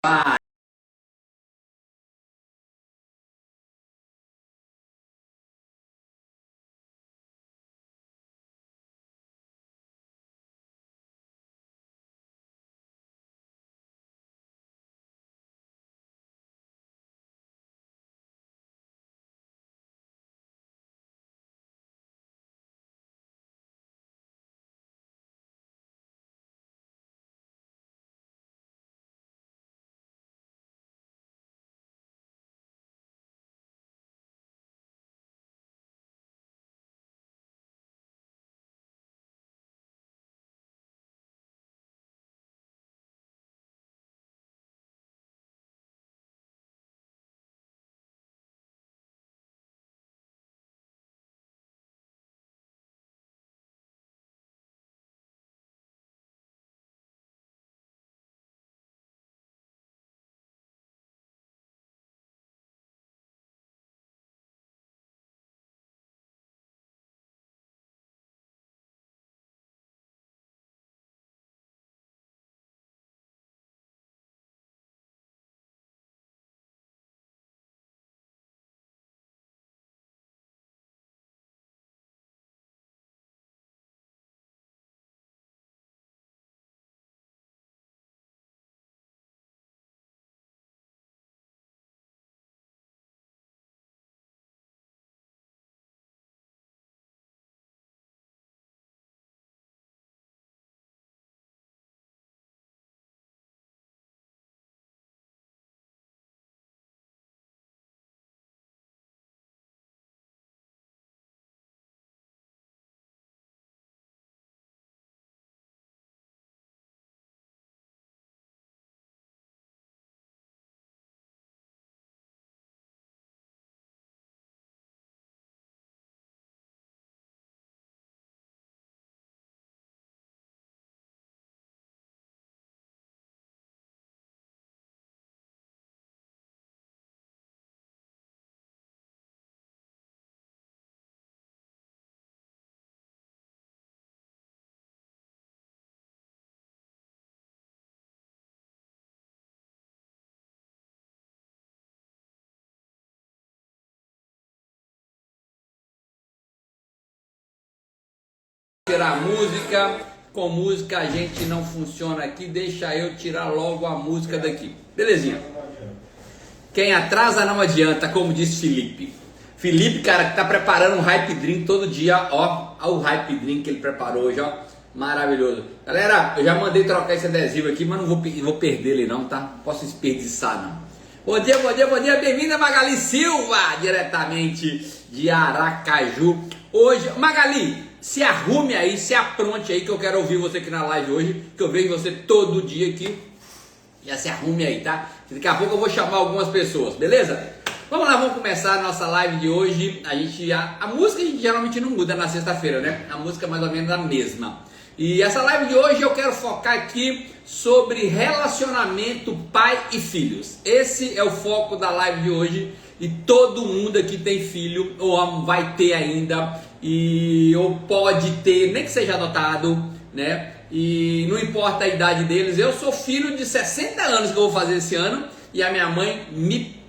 Vai. Tirar música, com música a gente não funciona aqui, deixa eu tirar logo a música daqui, belezinha? Quem atrasa não adianta, como diz Felipe. Felipe, cara, que tá preparando um hype drink todo dia, ó o hype drink que ele preparou hoje, ó, maravilhoso. Galera, eu já mandei trocar esse adesivo aqui, mas não vou perder ele não, tá? Não posso desperdiçar não. Bom dia, bom dia, bom dia, bem-vinda Magali Silva, diretamente de Aracaju. Hoje, Magali, se arrume aí, se apronte aí, que eu quero ouvir você aqui na live hoje, que eu vejo você todo dia aqui. Já se arrume aí, tá? Daqui a pouco eu vou chamar algumas pessoas, beleza? Vamos lá, vamos começar a nossa live de hoje. A música a gente geralmente não muda na sexta-feira, né? A música é mais ou menos a mesma. E essa live de hoje eu quero focar aqui sobre relacionamento pai e filhos. Esse é o foco da live de hoje. E todo mundo aqui tem filho, ou vai ter ainda, ou pode ter, nem que seja adotado, né? E não importa a idade deles. Eu sou filho de 60 anos que eu vou fazer esse ano, e a minha mãe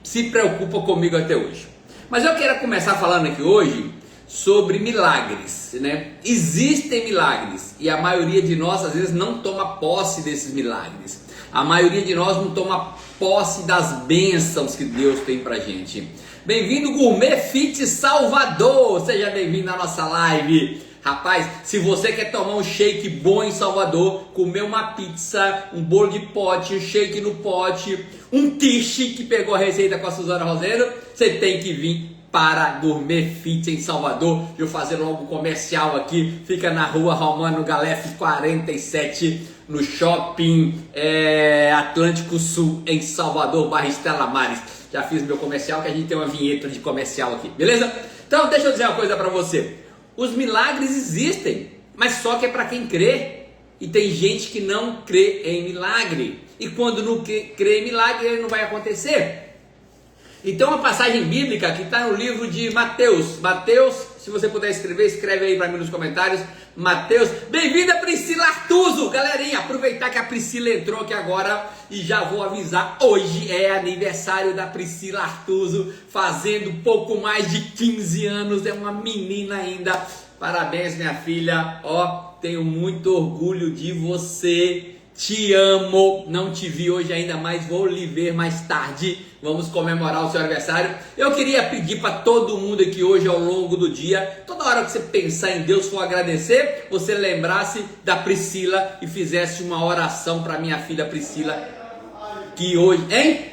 se preocupa comigo até hoje. Mas eu quero começar falando aqui hoje sobre milagres, né? Existem milagres e a maioria de nós às vezes não toma posse desses milagres. A maioria de nós não toma posse das bênçãos que Deus tem pra gente. Bem-vindo Gourmet Fit Salvador, seja bem-vindo à nossa live. Rapaz, se você quer tomar um shake bom em Salvador, comer uma pizza, um bolo de pote, um shake no pote, um quiche que pegou a receita com a Suzana Rosero, você tem que vir para Gourmet Fit em Salvador. Eu fazer logo um comercial aqui, fica na rua Romano Galef 47, no shopping Atlântico Sul em Salvador, bairro Estela Maris. Já fiz meu comercial, que a gente tem uma vinheta de comercial aqui, beleza? Então deixa eu dizer uma coisa para você. Os milagres existem, mas só que é para quem crê. E tem gente que não crê em milagre. E quando não crê em milagre, ele não vai acontecer. Então, uma passagem bíblica que está no livro de Mateus. Mateus, se você puder escrever, escreve aí para mim nos comentários. Mateus, bem-vinda Priscila Artuso, galerinha, aproveitar que a Priscila entrou aqui agora e já vou avisar, hoje é aniversário da Priscila Artuso, fazendo pouco mais de 15 anos, é uma menina ainda, parabéns minha filha, ó, tenho muito orgulho de você, te amo, não te vi hoje ainda, mas vou lhe ver mais tarde, vamos comemorar o seu aniversário. Eu queria pedir para todo mundo aqui hoje ao longo do dia, toda hora que você pensar em Deus, for agradecer, você lembrasse da Priscila e fizesse uma oração para minha filha Priscila, que hoje, hein?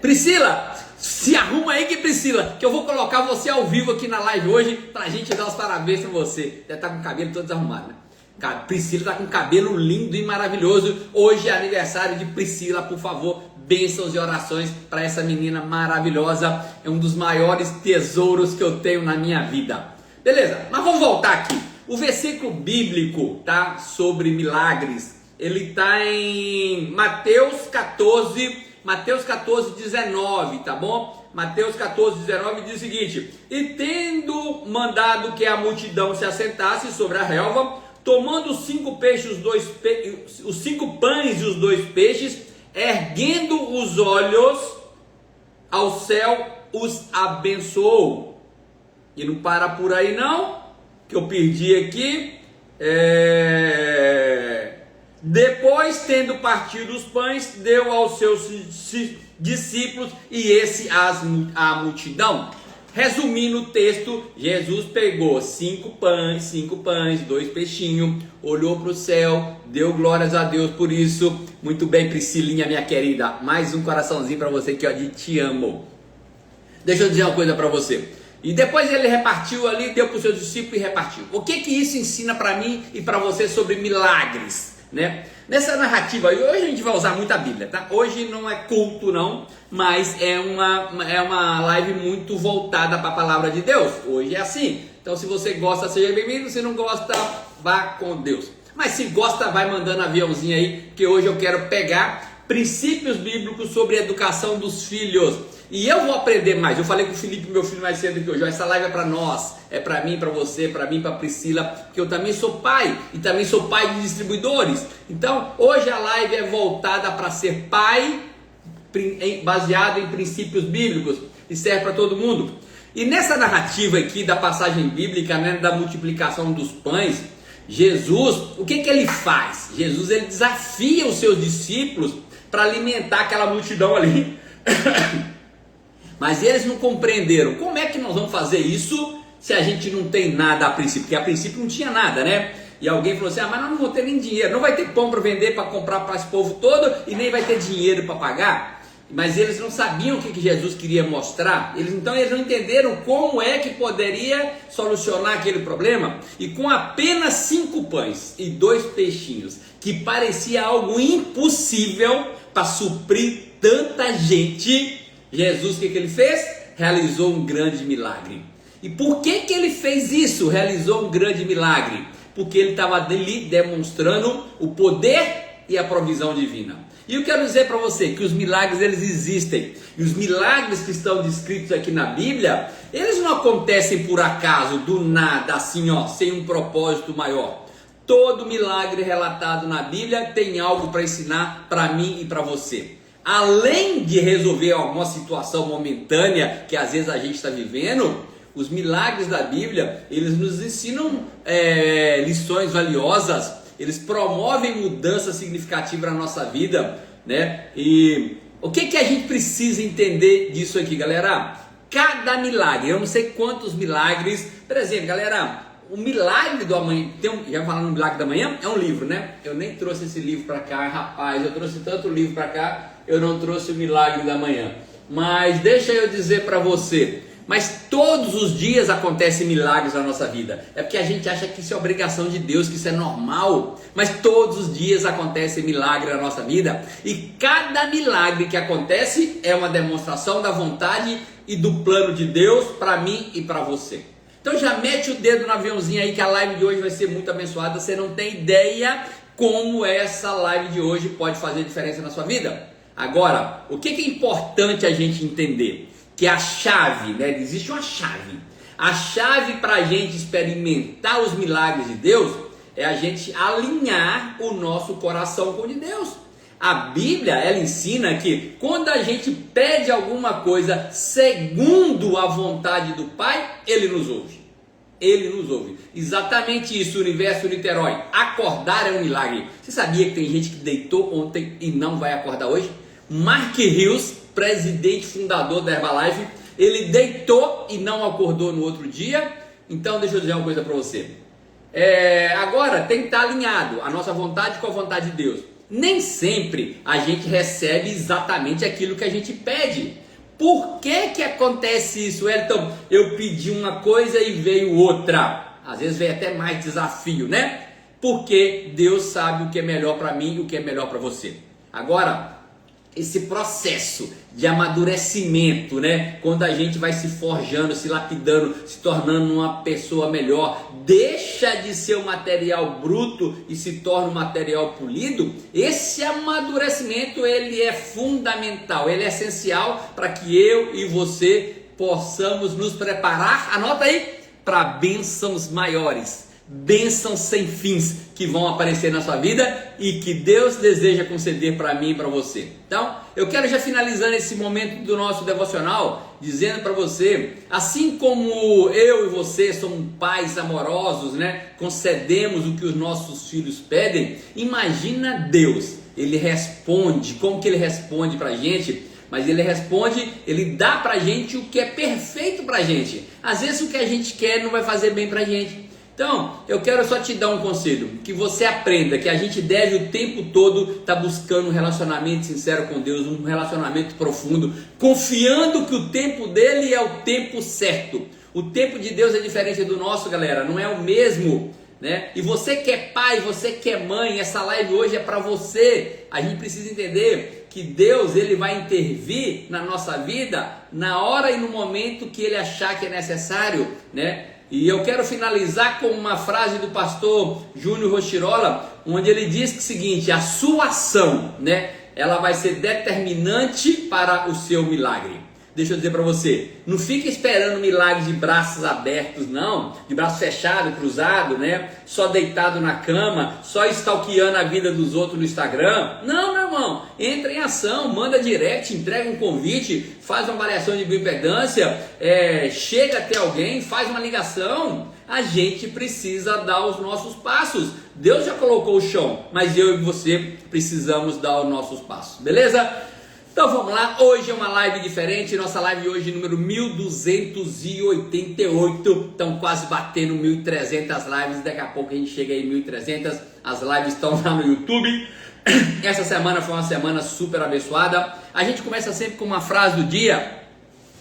Priscila, se arruma aí que Priscila, que eu vou colocar você ao vivo aqui na live hoje, pra gente dar os parabéns pra você. Deve estar com o cabelo todo desarrumado, né? Priscila está com cabelo lindo e maravilhoso. Hoje é aniversário de Priscila, por favor, bênçãos e orações para essa menina maravilhosa. É um dos maiores tesouros que eu tenho na minha vida. Beleza, mas vamos voltar aqui. O versículo bíblico, tá, sobre milagres, ele está em Mateus 14, 19, tá bom? Mateus 14, 19 diz o seguinte: e tendo mandado que a multidão se assentasse sobre a relva, tomando os 5 peixes, os 5 pães e os 2 peixes, erguendo os olhos ao céu, os abençoou. E não para por aí não, que eu perdi aqui. Depois, tendo partido os pães, deu aos seus discípulos e esse à multidão. Resumindo o texto, Jesus pegou 5 pães, 2 peixinhos, olhou para o céu, deu glórias a Deus por isso. Muito bem, Priscilinha, minha querida, mais um coraçãozinho para você que eu te amo. Deixa eu dizer uma coisa para você. E depois ele repartiu ali, deu para os seus discípulos e repartiu. O que isso ensina para mim e para você sobre milagres, né? Nessa narrativa, hoje a gente vai usar muito a Bíblia, tá? Hoje não é culto não, mas é uma live muito voltada para a palavra de Deus. Hoje é assim. Então se você gosta, seja bem-vindo. Se não gosta, vá com Deus. Mas se gosta, vai mandando aviãozinho aí, que hoje eu quero pegar princípios bíblicos sobre a educação dos filhos. E eu vou aprender mais. Eu falei com o Felipe, meu filho, mais cedo que hoje. Essa live é para nós, é para mim, para você, para mim, para Priscila, porque eu também sou pai e também sou pai de distribuidores. Então, hoje a live é voltada para ser pai, baseado em princípios bíblicos e serve para todo mundo. E nessa narrativa aqui da passagem bíblica, né, da multiplicação dos pães, Jesus, o que ele faz? Jesus, ele desafia os seus discípulos para alimentar aquela multidão ali. Mas eles não compreenderam. Como é que nós vamos fazer isso se a gente não tem nada a princípio? Porque a princípio não tinha nada, né? E alguém falou assim, mas nós não vamos ter nem dinheiro. Não vai ter pão para vender, para comprar para esse povo todo e nem vai ter dinheiro para pagar. Mas eles não sabiam o que Jesus queria mostrar. Então eles não entenderam como é que poderia solucionar aquele problema. E com apenas 5 pães e 2 peixinhos, que parecia algo impossível para suprir tanta gente, Jesus, o que ele fez? Realizou um grande milagre. E por que ele fez isso? Realizou um grande milagre? Porque ele estava ali demonstrando o poder e a provisão divina. E eu quero dizer para você que os milagres, eles existem. E os milagres que estão descritos aqui na Bíblia, eles não acontecem por acaso, do nada, assim ó, sem um propósito maior. Todo milagre relatado na Bíblia tem algo para ensinar para mim e para você. Além de resolver alguma situação momentânea que às vezes a gente está vivendo, os milagres da Bíblia, eles nos ensinam lições valiosas, eles promovem mudança significativa na nossa vida, né? E o que a gente precisa entender disso aqui, galera? Cada milagre, eu não sei quantos milagres, por exemplo, galera, o milagre do amanhã, já falando no milagre da manhã, é um livro, né? Eu nem trouxe esse livro para cá, rapaz, eu trouxe tanto livro para cá, eu não trouxe o milagre da manhã. Mas deixa eu dizer para você, mas todos os dias acontecem milagres na nossa vida. É porque a gente acha que isso é obrigação de Deus, que isso é normal. Mas todos os dias acontece milagre na nossa vida. E cada milagre que acontece é uma demonstração da vontade e do plano de Deus para mim e para você. Então já mete o dedo no aviãozinho aí que a live de hoje vai ser muito abençoada. Você não tem ideia como essa live de hoje pode fazer diferença na sua vida. Agora, o que é importante a gente entender? Que a chave, né? Existe uma chave. A chave para a gente experimentar os milagres de Deus é a gente alinhar o nosso coração com o de Deus. A Bíblia, ela ensina que quando a gente pede alguma coisa segundo a vontade do Pai, Ele nos ouve. Ele nos ouve. Exatamente isso, Universo Niterói. Acordar é um milagre. Você sabia que tem gente que deitou ontem e não vai acordar hoje? Mark Hills, presidente fundador da Herbalife, ele deitou e não acordou no outro dia. Então deixa eu dizer uma coisa para você. Agora tem que estar alinhado a nossa vontade com a vontade de Deus. Nem sempre a gente recebe exatamente aquilo que a gente pede. Por que acontece isso, Elton? Eu pedi uma coisa e veio outra. Às vezes vem até mais desafio, né? Porque Deus sabe o que é melhor para mim e o que é melhor para você. Agora, esse processo de amadurecimento, né? Quando a gente vai se forjando, se lapidando, se tornando uma pessoa melhor, deixa de ser um material bruto e se torna um material polido. Esse amadurecimento, ele é fundamental, ele é essencial para que eu e você possamos nos preparar, anota aí, para bênçãos maiores. Bênçãos sem fins que vão aparecer na sua vida e que Deus deseja conceder para mim e para você. Então, eu quero já finalizando esse momento do nosso devocional, dizendo para você, assim como eu e você somos pais amorosos, né? Concedemos o que os nossos filhos pedem, imagina Deus, Ele responde, como que Ele responde para a gente? Mas Ele responde, Ele dá para a gente o que é perfeito para a gente. Às vezes o que a gente quer não vai fazer bem para a gente. Então, eu quero só te dar um conselho, que você aprenda que a gente deve o tempo todo estar buscando um relacionamento sincero com Deus, um relacionamento profundo, confiando que o tempo dele é o tempo certo. O tempo de Deus é diferente do nosso, galera, não é o mesmo, né? E você que é pai, você que é mãe, essa live hoje é para você. A gente precisa entender que Deus, ele vai intervir na nossa vida na hora e no momento que ele achar que é necessário, né? E eu quero finalizar com uma frase do pastor Júnior Rochirola, onde ele diz que é o seguinte: a sua ação, né, ela vai ser determinante para o seu milagre. Deixa eu dizer para você, não fique esperando milagre de braços abertos, não, de braço fechado, cruzado, né? Só deitado na cama, só stalkeando a vida dos outros no Instagram. Não, meu irmão, entra em ação, manda direct, entrega um convite, faz uma avaliação de bioimpedância, chega até alguém, faz uma ligação. A gente precisa dar os nossos passos. Deus já colocou o chão, mas eu e você precisamos dar os nossos passos, beleza? Então vamos lá, hoje é uma live diferente, nossa live hoje número 1288, estão quase batendo 1.300 lives, daqui a pouco a gente chega aí 1.300, as lives estão lá no YouTube. Essa semana foi uma semana super abençoada. A gente começa sempre com uma frase do dia,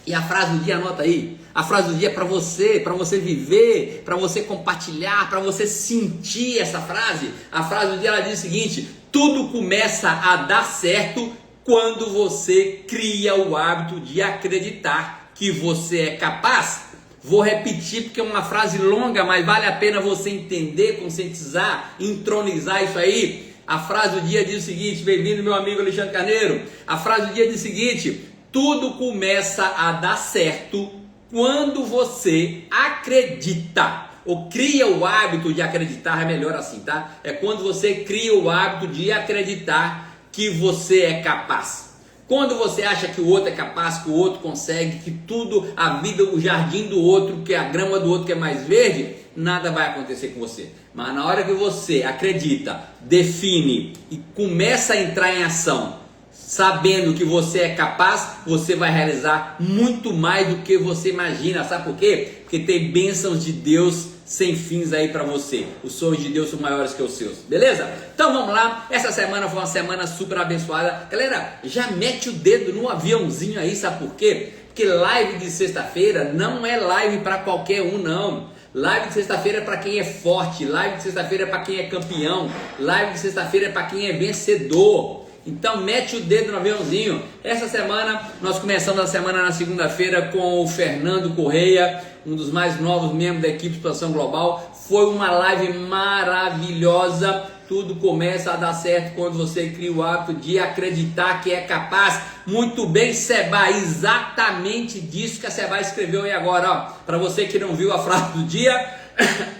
e a frase do dia, anota aí, a frase do dia é para você viver, para você compartilhar, para você sentir essa frase. A frase do dia ela diz o seguinte: tudo começa a dar certo quando você cria o hábito de acreditar que você é capaz. Vou repetir porque é uma frase longa, mas vale a pena você entender, conscientizar, entronizar isso aí. A frase do dia diz o seguinte, bem-vindo meu amigo Alexandre Carneiro. A frase do dia diz o seguinte: tudo começa a dar certo quando você acredita. Ou cria o hábito de acreditar, é melhor assim, tá? É quando você cria o hábito de acreditar que você é capaz. Quando você acha que o outro é capaz, que o outro consegue, que tudo, a vida, o jardim do outro, que a grama do outro que é mais verde, nada vai acontecer com você. Mas na hora que você acredita, define e começa a entrar em ação, sabendo que você é capaz, você vai realizar muito mais do que você imagina. Sabe por quê? Porque tem bênçãos de Deus sem fins aí para você. Os sonhos de Deus são maiores que os seus, beleza? Então vamos lá, essa semana foi uma semana super abençoada. Galera, já mete o dedo no aviãozinho aí, sabe por quê? Porque live de sexta-feira não é live para qualquer um, não. Live de sexta-feira é para quem é forte, live de sexta-feira é para quem é campeão, live de sexta-feira é para quem é vencedor. Então mete o dedo no aviãozinho. Essa semana, nós começamos a semana na segunda-feira com o Fernando Correia, um dos mais novos membros da equipe de Expansão Global. Foi uma live maravilhosa, tudo começa a dar certo quando você cria o hábito de acreditar que é capaz. Muito bem, Seba, exatamente disso que a Seba escreveu aí agora, ó. Para você que não viu a frase do dia,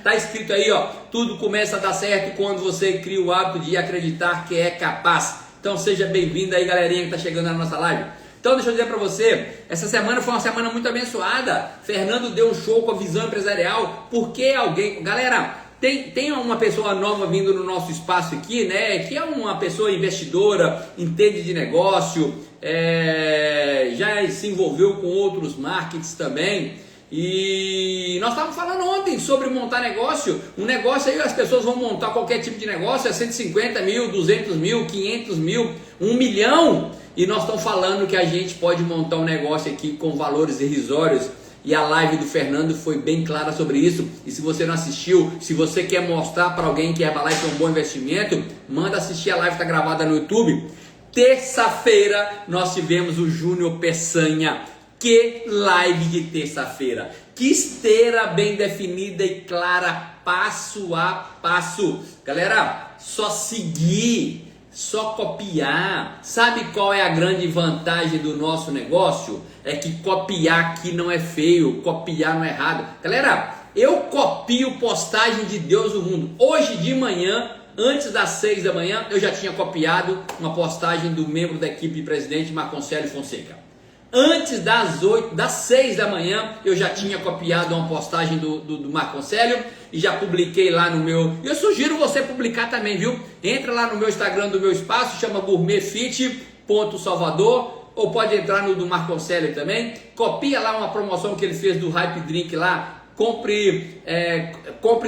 tá escrito aí, ó. Tudo começa a dar certo quando você cria o hábito de acreditar que é capaz. Então seja bem-vindo aí, galerinha que tá chegando na nossa live. Então deixa eu dizer para você, essa semana foi uma semana muito abençoada. Fernando deu um show com a visão empresarial. Porque alguém, galera, tem uma pessoa nova vindo no nosso espaço aqui, né? Que é uma pessoa investidora, entende de negócio, já se envolveu com outros markets também. E nós estávamos falando ontem sobre montar negócio. Um negócio aí, as pessoas vão montar qualquer tipo de negócio, 150 mil, 200 mil, 500 mil, 1 milhão. E nós estamos falando que a gente pode montar um negócio aqui com valores irrisórios. E a live do Fernando foi bem clara sobre isso. E se você não assistiu, se você quer mostrar para alguém que a Herbalife é um bom investimento, manda assistir, a live, está gravada no YouTube. Terça-feira nós tivemos o Júnior Peçanha. Que live de terça-feira! Que esteira bem definida e clara, passo a passo. Galera, só seguir, só copiar. Sabe qual é a grande vantagem do nosso negócio? É que copiar aqui não é feio, copiar não é errado. Galera, eu copio postagem de Deus no mundo. Hoje de manhã, antes das 6 da manhã, eu já tinha copiado uma postagem do membro da equipe de presidente, Marconcelli Fonseca. Antes das 6 da manhã, eu já tinha copiado uma postagem do Marconcelli e já publiquei lá no meu. Eu sugiro você publicar também, viu? Entra lá no meu Instagram do meu espaço, chama gourmetfit.salvador, ou pode entrar no do Marconcelli também. Copia lá uma promoção que ele fez do Hype Drink lá. Compre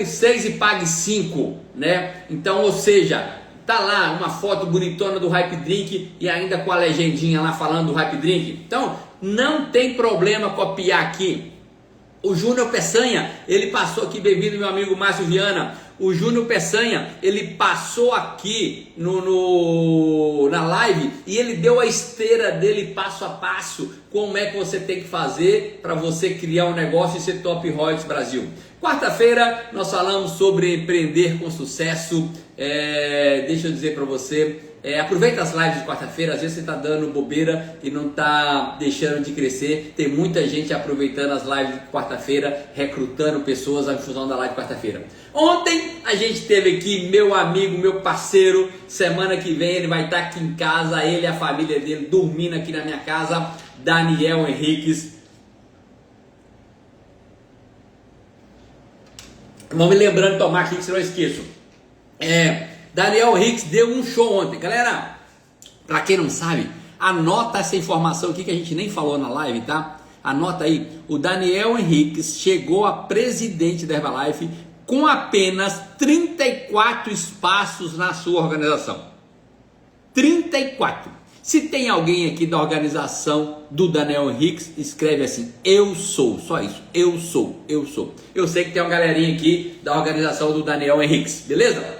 6 e pague 5, né? Então, ou seja, tá lá uma foto bonitona do Hype Drink e ainda com a legendinha lá falando do Hype Drink. Então, não tem problema copiar aqui. O Júnior Peçanha, ele passou aqui, bem-vindo meu amigo Márcio Viana. O Júnior Peçanha, ele passou aqui na live e ele deu a esteira dele passo a passo. Como é que você tem que fazer para você criar um negócio e ser Top Royalties Brasil. Quarta-feira nós falamos sobre empreender com sucesso. Deixa eu dizer para você, aproveita as lives de quarta-feira. Às vezes você está dando bobeira e não está deixando de crescer. Tem muita gente aproveitando as lives de quarta-feira, recrutando pessoas à função da live de quarta-feira. Ontem a gente teve aqui meu amigo, meu parceiro. Semana que vem ele vai estar aqui em casa, ele e a família dele dormindo aqui na minha casa, Daniel Henriques. Vão me lembrando de tomar aqui que senão eu esqueço. Daniel Henriques deu um show ontem. Galera, pra quem não sabe, anota essa informação aqui que a gente nem falou na live, tá? Anota aí. O Daniel Henriques chegou a presidente da Herbalife com apenas 34 espaços na sua organização. 34. Se tem alguém aqui da organização do Daniel Henriques, escreve assim: eu sou, só isso, eu sou. Eu sei que tem uma galerinha aqui da organização do Daniel Henriques, beleza?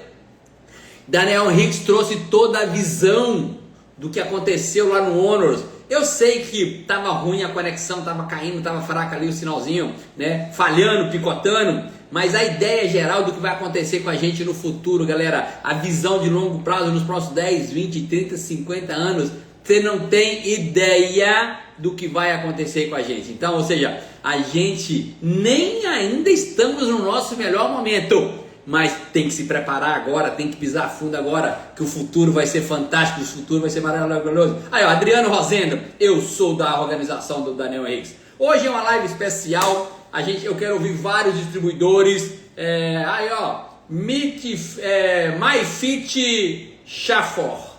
Daniel Henriques trouxe toda a visão do que aconteceu lá no Honors. Eu sei que estava ruim a conexão, estava caindo, estava fraca ali o sinalzinho, né? Falhando, picotando, mas a ideia geral do que vai acontecer com a gente no futuro, galera, a visão de longo prazo nos próximos 10, 20, 30, 50 anos, você não tem ideia do que vai acontecer com a gente. Então, ou seja, a gente nem ainda estamos no nosso melhor momento, mas tem que se preparar agora, tem que pisar fundo agora, que o futuro vai ser fantástico, o futuro vai ser maravilhoso. Aí, ó, Adriano Rosendo, eu sou da organização do Daniel Henriques. Hoje é uma live especial, eu quero ouvir vários distribuidores. MyFit Chafor.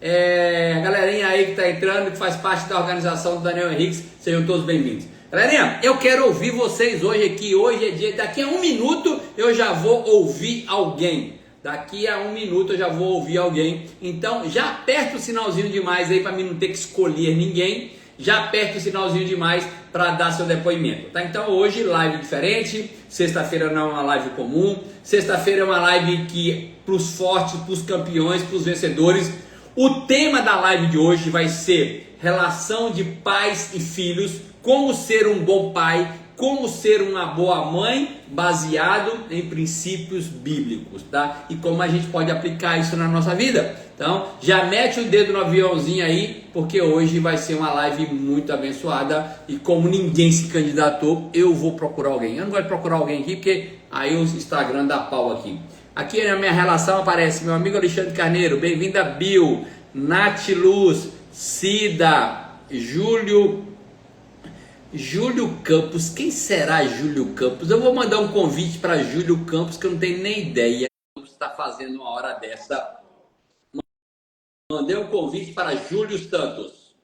Galerinha aí que está entrando, que faz parte da organização do Daniel Henriques, sejam todos bem-vindos. Galerinha, eu quero ouvir vocês hoje aqui. Hoje é dia, daqui a 1 minuto eu já vou ouvir alguém. Daqui a 1 minuto eu já vou ouvir alguém. Então já aperta o sinalzinho de mais aí para mim não ter que escolher ninguém. Já aperta o sinalzinho de mais para dar seu depoimento, tá? Então hoje live diferente. Sexta-feira não é uma live comum. Sexta-feira é uma live que para os fortes, para os campeões, para os vencedores. O tema da live de hoje vai ser relação de pais e filhos. Como ser um bom pai como ser uma boa mãe baseado em princípios bíblicos, tá? E como a gente pode aplicar isso na nossa vida. Então, já mete o dedo no aviãozinho aí, porque hoje vai ser uma live muito abençoada e como ninguém se candidatou, eu vou procurar alguém. Eu não gosto de procurar alguém aqui, porque aí o Instagram dá pau aqui. Aqui na minha relação aparece meu amigo Alexandre Carneiro, bem-vinda Bill, Nath Luz, Cida, Júlio Campos. Quem será Júlio Campos? Eu vou mandar um convite para Júlio Campos, que eu não tenho nem ideia o que está fazendo uma hora dessa. Mandei um convite para Júlio Santos.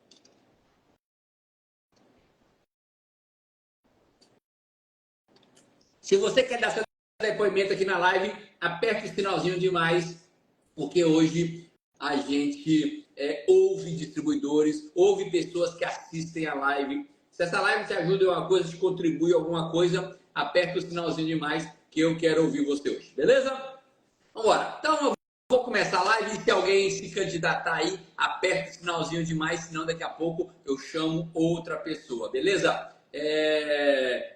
Se você quer dar seu depoimento aqui na live, aperte o sinalzinho de mais, porque hoje a gente ouve distribuidores, ouve pessoas que assistem a live. Se essa live te ajuda em alguma coisa, te contribui em alguma coisa, aperta o sinalzinho de mais, que eu quero ouvir você hoje, beleza? Vamos embora. Então eu vou começar a live e se alguém se candidatar aí, aperta o sinalzinho de mais, senão daqui a pouco eu chamo outra pessoa, beleza?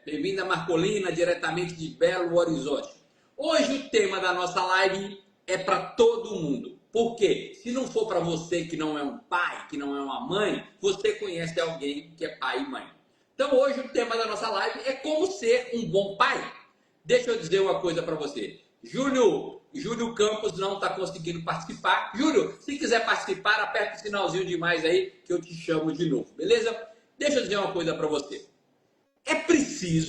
Bem-vinda Marcolina, diretamente de Belo Horizonte. Hoje o tema da nossa live é para todo mundo. Por quê? Se não for para você que não é um pai, que não é uma mãe, você conhece alguém que é pai e mãe. Então hoje o tema da nossa live é como ser um bom pai. Deixa eu dizer uma coisa para você. Júlio Campos não está conseguindo participar. Júlio, se quiser participar, aperta o sinalzinho de mais aí que eu te chamo de novo, beleza? Deixa eu dizer uma coisa para você. É preciso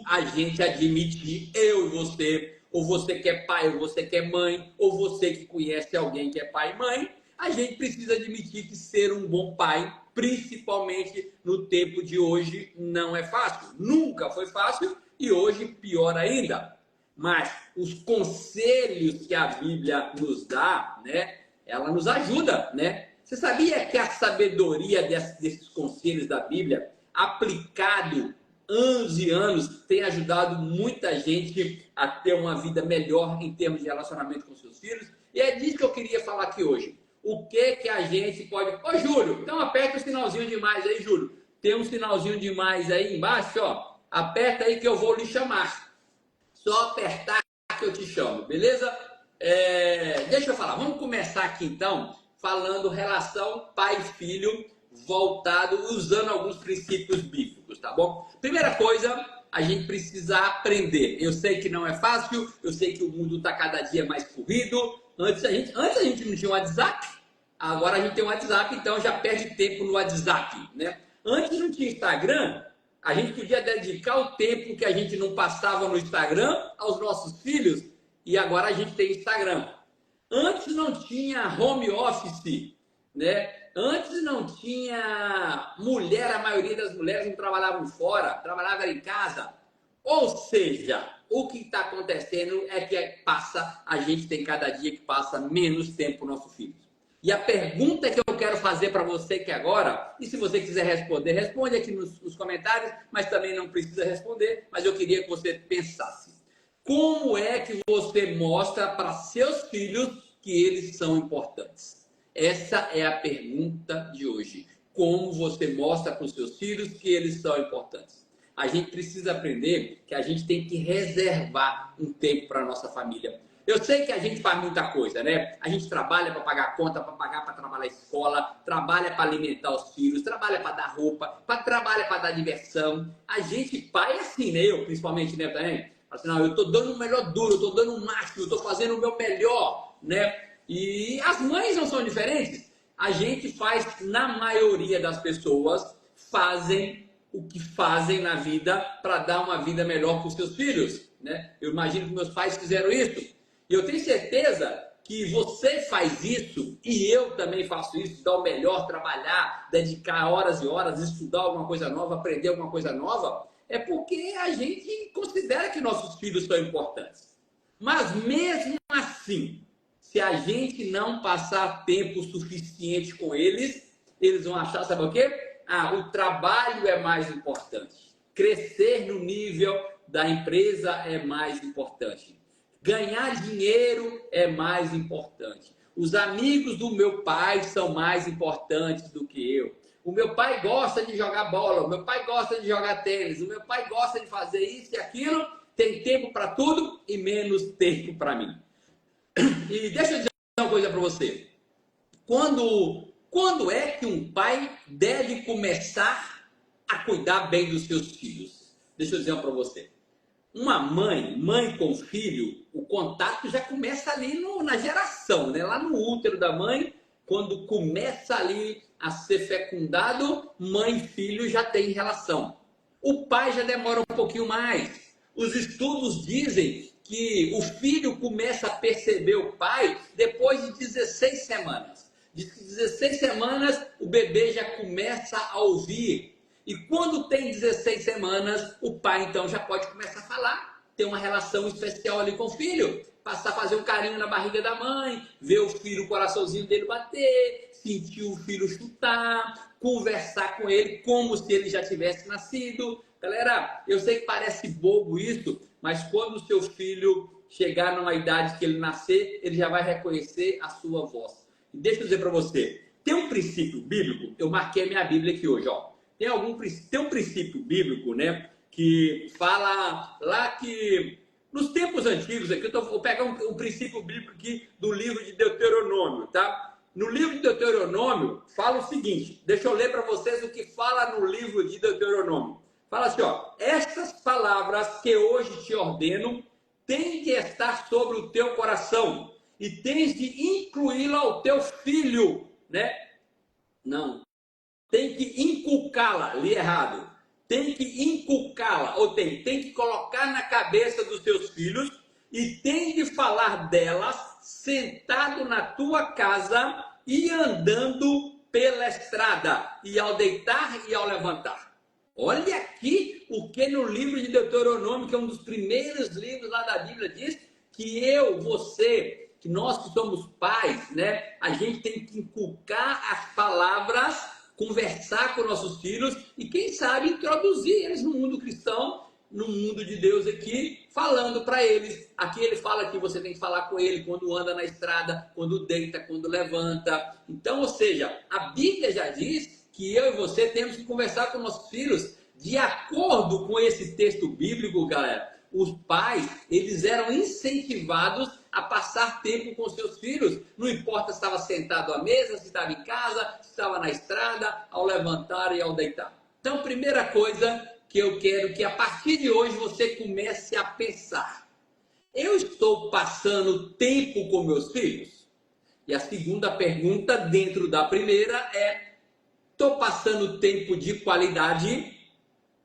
a gente admitir, eu e você, ou você que é pai, ou você que é mãe, ou você que conhece alguém que é pai e mãe, a gente precisa admitir que ser um bom pai, principalmente no tempo de hoje, não é fácil. Nunca foi fácil e hoje pior ainda. Mas os conselhos que a Bíblia nos dá, né, ela nos ajuda, né? Você sabia que a sabedoria desses conselhos da Bíblia, aplicado anos e anos, tem ajudado muita gente a ter uma vida melhor em termos de relacionamento com seus filhos? E é disso que eu queria falar aqui hoje. O que a gente pode... Ô, Júlio, então aperta o sinalzinho de mais aí, Júlio. Tem um sinalzinho de mais aí embaixo, ó. Aperta aí que eu vou lhe chamar. Só apertar que eu te chamo, beleza? Deixa eu falar. Vamos começar aqui então falando relação pai e filho voltado, usando alguns princípios bíblicos, tá bom? Primeira coisa, a gente precisa aprender. Eu sei que não é fácil, eu sei que o mundo está cada dia mais corrido. Antes a gente não tinha um WhatsApp, agora a gente tem um WhatsApp, então já perde tempo no WhatsApp, né? Antes não tinha Instagram, a gente podia dedicar o tempo que a gente não passava no Instagram aos nossos filhos e agora a gente tem Instagram. Antes não tinha home office, né? Antes não tinha mulher, a maioria das mulheres não trabalhavam fora, trabalhavam em casa. Ou seja, o que está acontecendo é que a gente tem cada dia que passa menos tempo com nossos filhos. E a pergunta que eu quero fazer para você aqui agora, e se você quiser responder, responde aqui nos comentários, mas também não precisa responder, mas eu queria que você pensasse. Como é que você mostra para seus filhos que eles são importantes? Essa é a pergunta de hoje. Como você mostra para os seus filhos que eles são importantes? A gente precisa aprender que a gente tem que reservar um tempo para a nossa família. Eu sei que a gente faz muita coisa, né? A gente trabalha para pagar conta, para pagar para trabalhar na escola, trabalha para alimentar os filhos, trabalha para dar roupa, trabalha para dar diversão. A gente, pai, é assim, né? Eu, principalmente, né, também. Assim, não, eu estou dando o melhor duro, eu estou dando o máximo, eu estou fazendo o meu melhor, né? E as mães não são diferentes. A gente faz, na maioria das pessoas, fazem o que fazem na vida para dar uma vida melhor para os seus filhos, né? Eu imagino que meus pais fizeram isso. E eu tenho certeza que você faz isso e eu também faço isso, dar o melhor, trabalhar, dedicar horas e horas, estudar alguma coisa nova, aprender alguma coisa nova, é porque a gente considera que nossos filhos são importantes. Mas mesmo assim, se a gente não passar tempo suficiente com eles, eles vão achar, sabe o quê? O trabalho é mais importante. Crescer no nível da empresa é mais importante. Ganhar dinheiro é mais importante. Os amigos do meu pai são mais importantes do que eu. O meu pai gosta de jogar bola, o meu pai gosta de jogar tênis, o meu pai gosta de fazer isso e aquilo, tem tempo para tudo e menos tempo para mim. E deixa eu dizer uma coisa para você. Quando é que um pai deve começar a cuidar bem dos seus filhos? Deixa eu dizer uma para você. Uma mãe com filho, o contato já começa ali na geração, né? Lá no útero da mãe, quando começa ali a ser fecundado, mãe e filho já tem relação. O pai já demora um pouquinho mais. Os estudos dizem que o filho começa a perceber o pai depois de 16 semanas. Diz que 16 semanas o bebê já começa a ouvir. E quando tem 16 semanas, o pai então já pode começar a falar, ter uma relação especial ali com o filho, passar a fazer um carinho na barriga da mãe, ver o filho, o coraçãozinho dele bater, sentir o filho chutar, conversar com ele como se ele já tivesse nascido. Galera, eu sei que parece bobo isso, mas quando o seu filho chegar numa idade que ele nascer, ele já vai reconhecer a sua voz. E deixa eu dizer para você, tem um princípio bíblico, eu marquei a minha Bíblia aqui hoje, ó. Tem um princípio bíblico, né, que fala lá que nos tempos antigos, aqui eu vou pegar um princípio bíblico aqui do livro de Deuteronômio, tá? No livro de Deuteronômio fala o seguinte, deixa eu ler para vocês o que fala no livro de Deuteronômio. Fala assim, ó, estas palavras que hoje te ordeno têm de estar sobre o teu coração e tens de incluí-la ao teu filho, né? Não. Tem que inculcá-la, li errado. Tem que inculcá-la, ou tem que colocar na cabeça dos seus filhos e tem de falar delas sentado na tua casa e andando pela estrada, e ao deitar e ao levantar. Olha aqui o que no livro de Deuteronômio, que é um dos primeiros livros lá da Bíblia, diz que eu, você, que nós que somos pais, né, a gente tem que inculcar as palavras, conversar com nossos filhos e, quem sabe, introduzir eles no mundo cristão, no mundo de Deus aqui, falando para eles. Aqui ele fala que você tem que falar com ele quando anda na estrada, quando deita, quando levanta. Então, ou seja, a Bíblia já diz que eu e você temos que conversar com nossos filhos de acordo com esse texto bíblico, galera. Os pais, eles eram incentivados a passar tempo com seus filhos, não importa se estava sentado à mesa, se estava em casa, se estava na estrada, ao levantar e ao deitar. Então, primeira coisa que eu quero que a partir de hoje você comece a pensar: eu estou passando tempo com meus filhos? E a segunda pergunta dentro da primeira é: estou passando tempo de qualidade?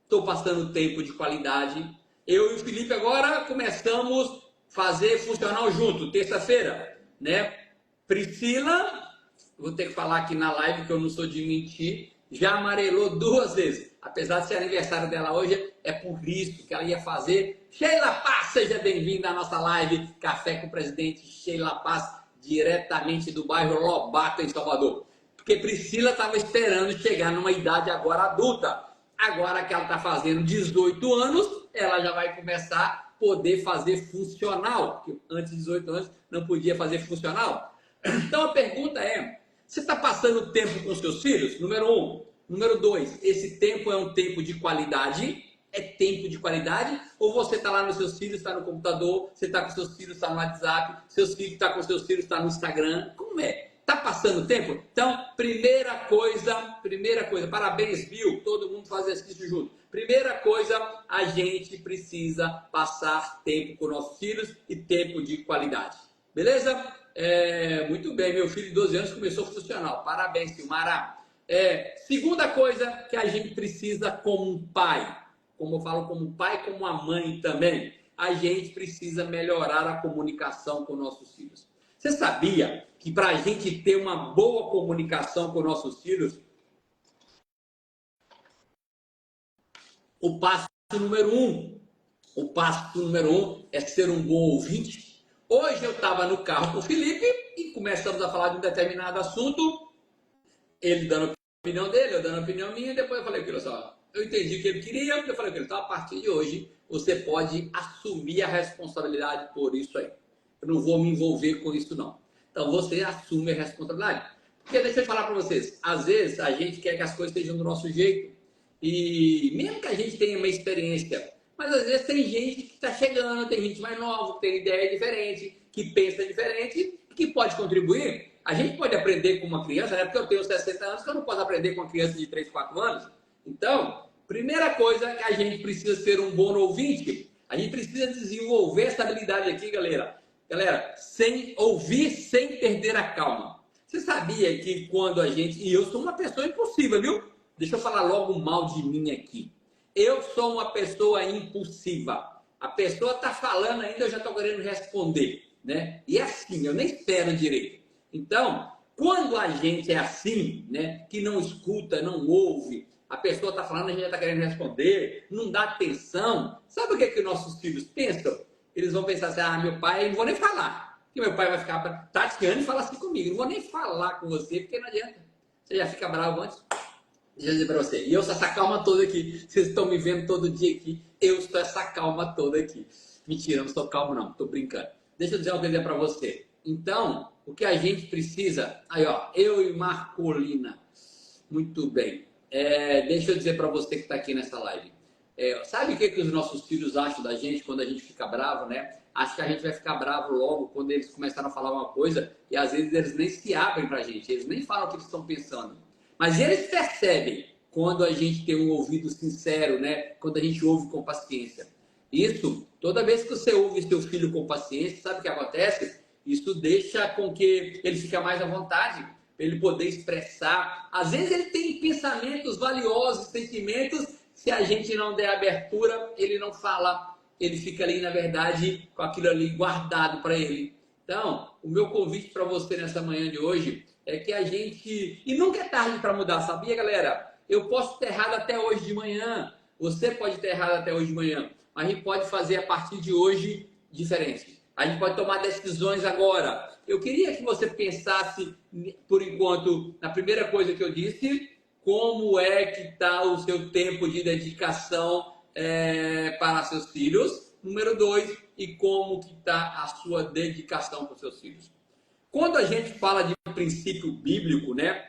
Estou passando tempo de qualidade? Eu e o Felipe agora começamos a fazer funcional junto, terça-feira, né? Priscila, vou ter que falar aqui na live que eu não sou de mentir, já amarelou 2 vezes. Apesar de ser aniversário dela hoje, é por isso que ela ia fazer. Sheila Paz, seja bem-vinda à nossa live Café com o Presidente. Sheila Paz, diretamente do bairro Lobato, em Salvador. Porque Priscila estava esperando chegar numa idade agora adulta. Agora que ela está fazendo 18 anos, ela já vai começar a poder fazer funcional. Porque antes de 18 anos não podia fazer funcional. Então a pergunta é: você está passando tempo com seus filhos? Número 1. Número 2, esse tempo é um tempo de qualidade? É tempo de qualidade? Ou você está lá nos seus filhos, está no computador, você está com seus filhos, está no WhatsApp, seus filhos estão com seus filhos, está no Instagram? Como é? Está passando tempo? Então, primeira coisa, parabéns, Bill, todo mundo faz exercício junto. Primeira coisa, a gente precisa passar tempo com nossos filhos e tempo de qualidade. Beleza? Muito bem, meu filho de 12 anos começou funcional. Parabéns, Silmara. Segunda coisa que a gente precisa como um pai, como eu falo como um pai, como uma mãe também, a gente precisa melhorar a comunicação com nossos filhos. Você sabia que para a gente ter uma boa comunicação com nossos filhos, o passo número um é ser um bom ouvinte? Hoje eu estava no carro com o Felipe e começamos a falar de um determinado assunto, ele dando a opinião dele, eu dando a opinião minha, e depois eu falei com ele, só, eu entendi o que ele queria, eu falei com ele, então a partir de hoje você pode assumir a responsabilidade por isso aí. Eu não vou me envolver com isso não. Então você assume a responsabilidade. Porque deixa eu falar para vocês, às vezes a gente quer que as coisas estejam do nosso jeito, e mesmo que a gente tenha uma experiência, mas às vezes tem gente que está chegando, tem gente mais nova, que tem ideia diferente, que pensa diferente, que pode contribuir. A gente pode aprender com uma criança, né? Porque eu tenho 60 anos, que eu não posso aprender com uma criança de 3, 4 anos. Então, primeira coisa é que a gente precisa ser um bom ouvinte. A gente precisa desenvolver essa habilidade aqui, galera. Galera, sem ouvir, sem perder a calma. Você sabia que quando a gente... E eu sou uma pessoa impulsiva, viu? Deixa eu falar logo mal de mim aqui. Eu sou uma pessoa impulsiva. A pessoa está falando ainda, eu já estou querendo responder, né? E é assim, eu nem espero direito. Então, quando a gente é assim, né? Que não escuta, não ouve, a pessoa está falando, a gente já está querendo responder, não dá atenção. Sabe o que nossos filhos pensam? Eles vão pensar assim, ah, meu pai, não vou nem falar. Porque meu pai vai ficar tateando e falar assim comigo. Não vou nem falar com você, porque não adianta. Você já fica bravo antes. Deixa eu dizer para você. E eu sou essa calma toda aqui. Vocês estão me vendo todo dia aqui. Eu sou essa calma toda aqui. Mentira, eu não sou calmo não. Estou brincando. Deixa eu dizer uma coisa para você. Então, o que a gente precisa... Aí, ó. Eu e Marcolina. Muito bem. Deixa eu dizer para você que está aqui nessa live. Sabe o que os nossos filhos acham da gente quando a gente fica bravo, né? Acho que a gente vai ficar bravo logo quando eles começaram a falar uma coisa e às vezes eles nem se abrem para a gente. Eles nem falam o que eles estão pensando. Mas eles percebem quando a gente tem um ouvido sincero, né? Quando a gente ouve com paciência. Isso, toda vez que você ouve seu filho com paciência, sabe o que acontece? Isso deixa com que ele fique mais à vontade, para ele poder expressar. Às vezes ele tem pensamentos valiosos, sentimentos, se a gente não der abertura, ele não fala. Ele fica ali, na verdade, com aquilo ali guardado para ele. Então, o meu convite para você nessa manhã de hoje é que a gente... E nunca é tarde para mudar, sabia, galera? Eu posso ter errado até hoje de manhã. Você pode ter errado até hoje de manhã. Mas a gente pode fazer a partir de hoje diferente. A gente pode tomar decisões agora. Eu queria que você pensasse, por enquanto, na primeira coisa que eu disse, como é que está o seu tempo de dedicação para seus filhos. Número 2, e como que está a sua dedicação para os seus filhos. Quando a gente fala de princípio bíblico, né?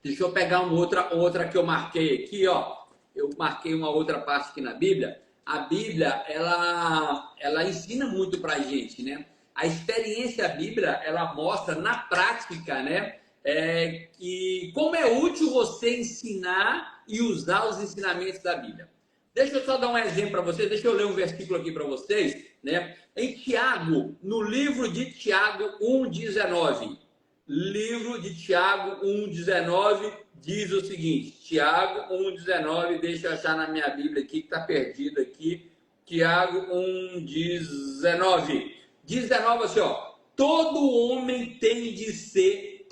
Deixa eu pegar uma outra que eu marquei aqui, ó. Eu marquei uma outra parte aqui na Bíblia. A Bíblia, ela ensina muito pra gente, né? A experiência bíblica, ela mostra na prática, né? Que como é útil você ensinar e usar os ensinamentos da Bíblia. Deixa eu só dar um exemplo para vocês, deixa eu ler um versículo aqui para vocês, né? Em Tiago, no livro de Tiago 1,19. Livro de Tiago 1,19 diz o seguinte, Tiago 1,19, deixa eu achar na minha Bíblia aqui, que está perdido aqui, Tiago 1,19, 19 assim, ó, todo homem tem de ser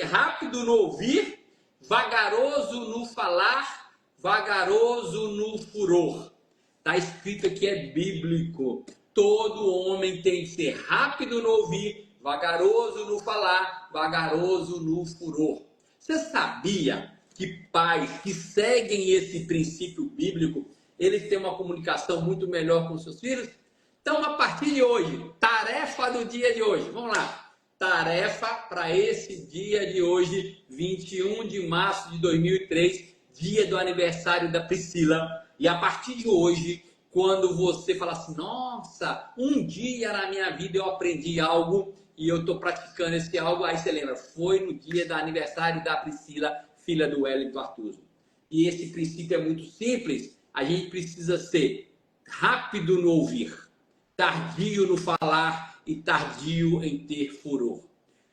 rápido no ouvir, vagaroso no falar, vagaroso no furor. Está escrito aqui, é bíblico, todo homem tem de ser rápido no ouvir, vagaroso no falar, vagaroso no furor. Você sabia que pais que seguem esse princípio bíblico, eles têm uma comunicação muito melhor com seus filhos? Então, a partir de hoje, tarefa do dia de hoje, vamos lá. Tarefa para esse dia de hoje, 21 de março de 2003, dia do aniversário da Priscila. E a partir de hoje, quando você fala assim, nossa, um dia na minha vida eu aprendi algo e eu estou praticando esse algo, aí você lembra, foi no dia do aniversário da Priscila, filha do Wellington Artuso. E esse princípio é muito simples, a gente precisa ser rápido no ouvir, tardio no falar e tardio em ter furor.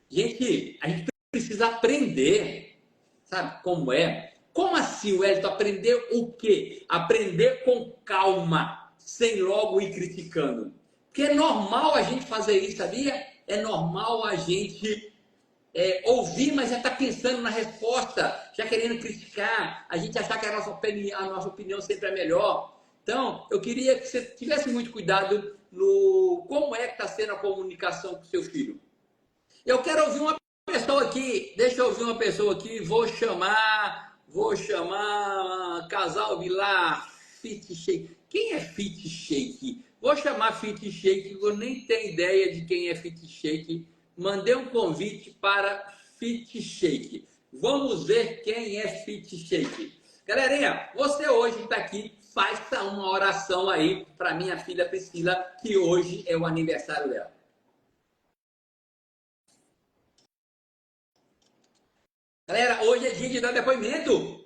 Gente, a gente precisa aprender, sabe como é? Como assim, Wellington? Aprender o quê? Aprender com calma, sem logo ir criticando. Porque é normal a gente fazer isso, sabia? É normal a gente ouvir, mas já está pensando na resposta, já querendo criticar, a gente achar que a nossa opinião sempre é melhor. Então, eu queria que você tivesse muito cuidado no como é que está sendo a comunicação com o seu filho. Eu quero ouvir uma pessoa aqui, deixa eu ouvir uma pessoa aqui, vou chamar Casal Vilar, Fit Shake. Quem é Fit Shake? Vou chamar Fit Shake, eu nem tenho ideia de quem é Fit Shake, Mandei um convite para Fit Shake. Vamos ver quem é Fit Shake. Galerinha, você hoje está aqui, faça uma oração aí para minha filha Priscila, que hoje é o aniversário dela. Galera, hoje é dia de dar depoimento.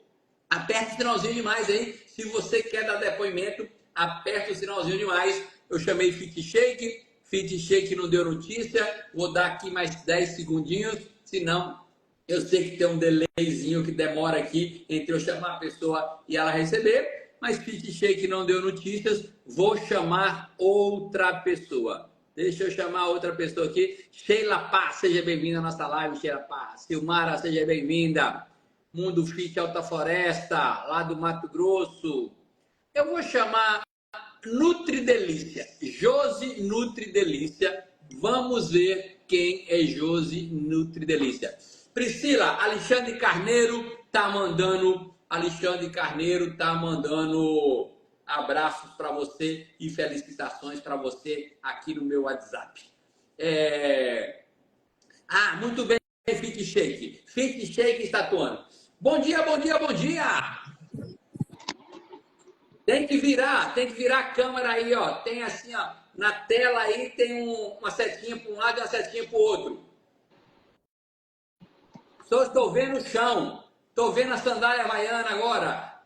Aperta o sinalzinho de mais, hein? Se você quer dar depoimento, aperta o sinalzinho de mais. Eu chamei Fit Shake não deu notícia. Vou dar aqui mais 10 segundinhos, senão eu sei que tem um delayzinho que demora aqui entre eu chamar a pessoa e ela receber. Mas Fit Shake não deu notícias, vou chamar outra pessoa. Deixa eu chamar outra pessoa aqui. Sheila Paz, seja bem-vinda à nossa live, Sheila Paz. Silmara, seja bem-vinda. Mundo Fit Alta Floresta, lá do Mato Grosso. Eu vou chamar Nutri Delícia. Josi Nutri Delícia. Vamos ver quem é Josi Nutri Delícia. Priscila, Alexandre Carneiro tá mandando. Alexandre Carneiro tá mandando abraços para você e felicitações para você aqui no meu WhatsApp. Muito bem, Fit Shake. Fit Shake está atuando. Bom dia, bom dia, bom dia! Tem que virar a câmera aí, ó. Tem assim, ó, na tela aí tem uma setinha para um lado e uma setinha para o outro. Só estou vendo o chão. Estou vendo a sandália havaiana agora.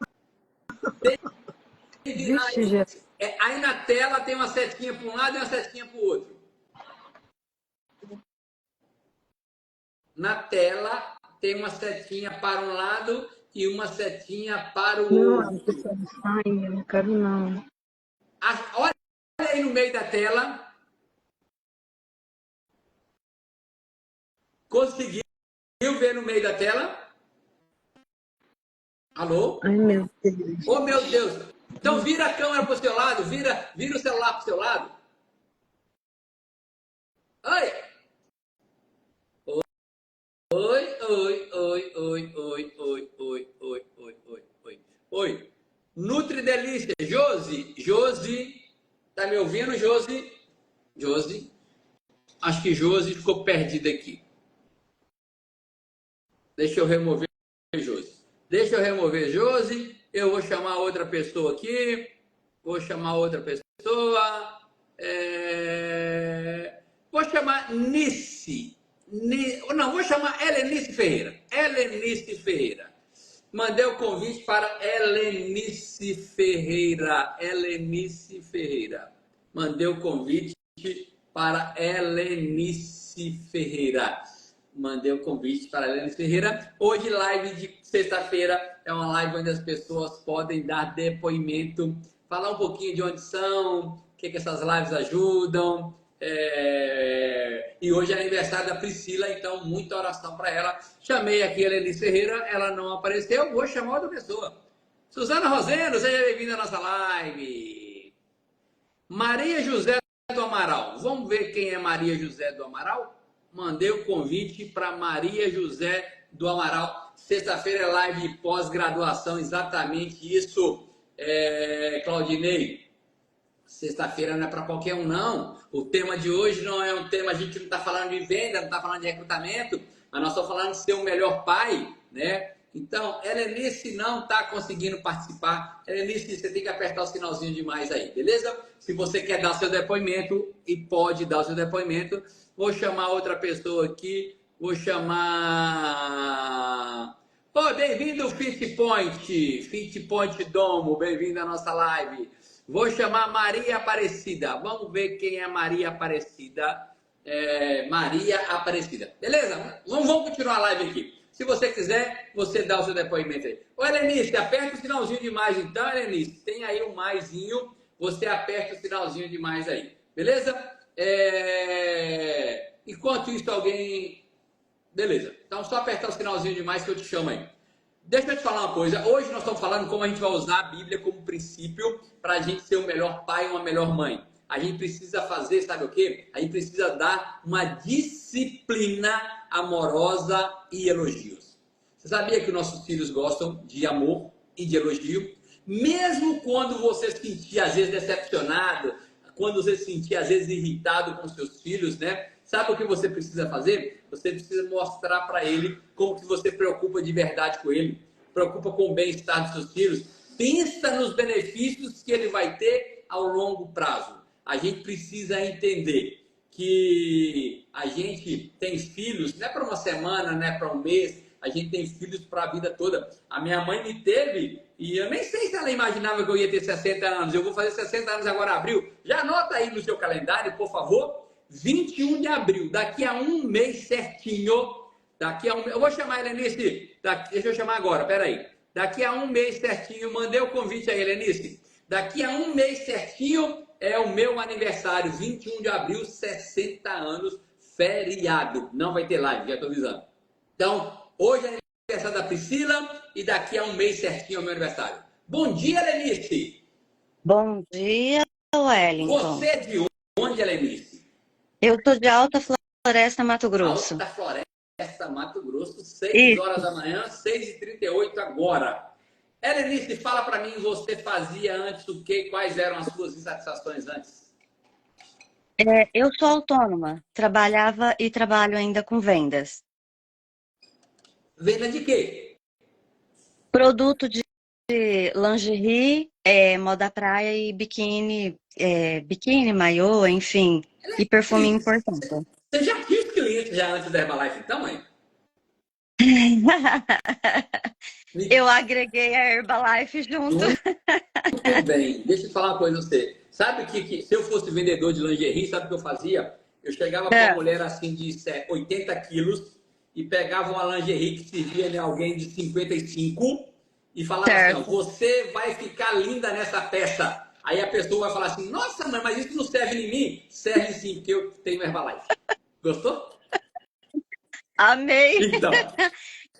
Aí na tela tem uma setinha para um lado e uma setinha para o outro. Na tela tem uma setinha para um lado e uma setinha para o outro. Não, não quero não. Olha aí no meio da tela. Conseguiu ver no meio da tela? Alô? Ai, meu Deus. Oh, meu Deus. Então vira a câmera para o seu lado, vira o celular para o seu lado. Oi. Oi. Nutri Delícia. Josi. Tá me ouvindo, Josi? Josi. Acho que Josi ficou perdida aqui. Deixa eu remover Josi. Eu vou chamar outra pessoa aqui. Vou chamar Nice. Não, vou chamar Helenice Ferreira. Mandei o convite para Helenice Ferreira. Mandei o convite para Helenice Ferreira. Hoje, live de sexta-feira, é uma live onde as pessoas podem dar depoimento, falar um pouquinho de onde são, o que essas lives ajudam. E hoje é aniversário da Priscila, então muita oração para ela. Chamei aqui a Helenice Ferreira, ela não apareceu, vou chamar outra pessoa. Suzana Rosendo, seja bem-vinda à nossa live. Maria José do Amaral, vamos ver quem é Maria José do Amaral? Mandei o convite para Maria José do Amaral. Sexta-feira é live de pós-graduação, exatamente isso, Claudinei. Sexta-feira não é para qualquer um, não. O tema de hoje não é um tema, a gente não está falando de venda, não está falando de recrutamento, mas nós estamos falando de ser o melhor pai, né? Então, Helenice não está conseguindo participar. Helenice, você tem que apertar o sinalzinho de mais aí, beleza? Se você quer dar seu depoimento, e pode dar o seu depoimento, vou chamar outra pessoa aqui, bem-vindo Fit Point Domo, bem-vindo à nossa live. Vou chamar Maria Aparecida. Vamos ver quem é Maria Aparecida. Maria Aparecida. Beleza? Vamos continuar a live aqui. Se você quiser, você dá o seu depoimento aí. Ô, Helenice, aperta o sinalzinho de mais então, Helenice. Tem aí um maisinho. Você aperta o sinalzinho de mais aí. Beleza? Enquanto isso, alguém... Beleza. Então, só apertar o sinalzinho de mais que eu te chamo aí. Deixa eu te falar uma coisa. Hoje nós estamos falando como a gente vai usar a Bíblia como princípio para a gente ser um melhor pai e uma melhor mãe. A gente precisa fazer, sabe o quê? A gente precisa dar uma disciplina amorosa e elogios. Você sabia que nossos filhos gostam de amor e de elogio? Mesmo quando você se sentir, às vezes, decepcionado, quando você se sentir, às vezes, irritado com seus filhos, né? Sabe o que você precisa fazer? Você precisa mostrar para ele como que você preocupa de verdade com ele, preocupa com o bem-estar dos seus filhos, pensa nos benefícios que ele vai ter ao longo prazo. A gente precisa entender que a gente tem filhos, não é para uma semana, não é para um mês, a gente tem filhos para a vida toda. A minha mãe me teve e eu nem sei se ela imaginava que eu ia ter 60 anos. Eu vou fazer 60 anos agora em abril. Já anota aí no seu calendário, por favor. 21 de abril, daqui a um mês certinho. Eu vou chamar a Helenice. Deixa eu chamar agora, peraí. Daqui a um mês certinho, mandei o convite a Helenice. Daqui a um mês certinho é o meu aniversário, 21 de abril, 60 anos, feriado. Não vai ter live, já estou avisando. Então, hoje é aniversário da Priscila e daqui a um mês certinho é o meu aniversário. Bom dia, Helenice! Bom dia, Wellington. Você é de onde, Helenice? Eu sou de Alta Floresta, Mato Grosso. Alta Floresta, Mato Grosso, 6 Isso. horas da manhã, 6h38 agora. Helenice, fala para mim, você fazia antes o quê? Quais eram as suas insatisfações antes? Eu sou autônoma, trabalhava e trabalho ainda com vendas. Venda de quê? Produto de lingerie, moda praia e biquíni, biquíni, maiô, enfim, e perfume importado. Você já tinha clientes já antes da Herbalife, então, mãe? Eu agreguei a Herbalife junto. Muito bem. Deixa eu falar uma coisa a você. Sabe que se eu fosse vendedor de lingerie, sabe o que eu fazia? Eu chegava para uma mulher assim de 80 quilos e pegava uma lingerie que servia em alguém de 55 e falava Certo. assim, ó, você vai ficar linda nessa peça. Aí a pessoa vai falar assim, nossa, mãe, mas isso não serve em mim? Serve sim, porque eu tenho Herbalife. Gostou? Amei. Então,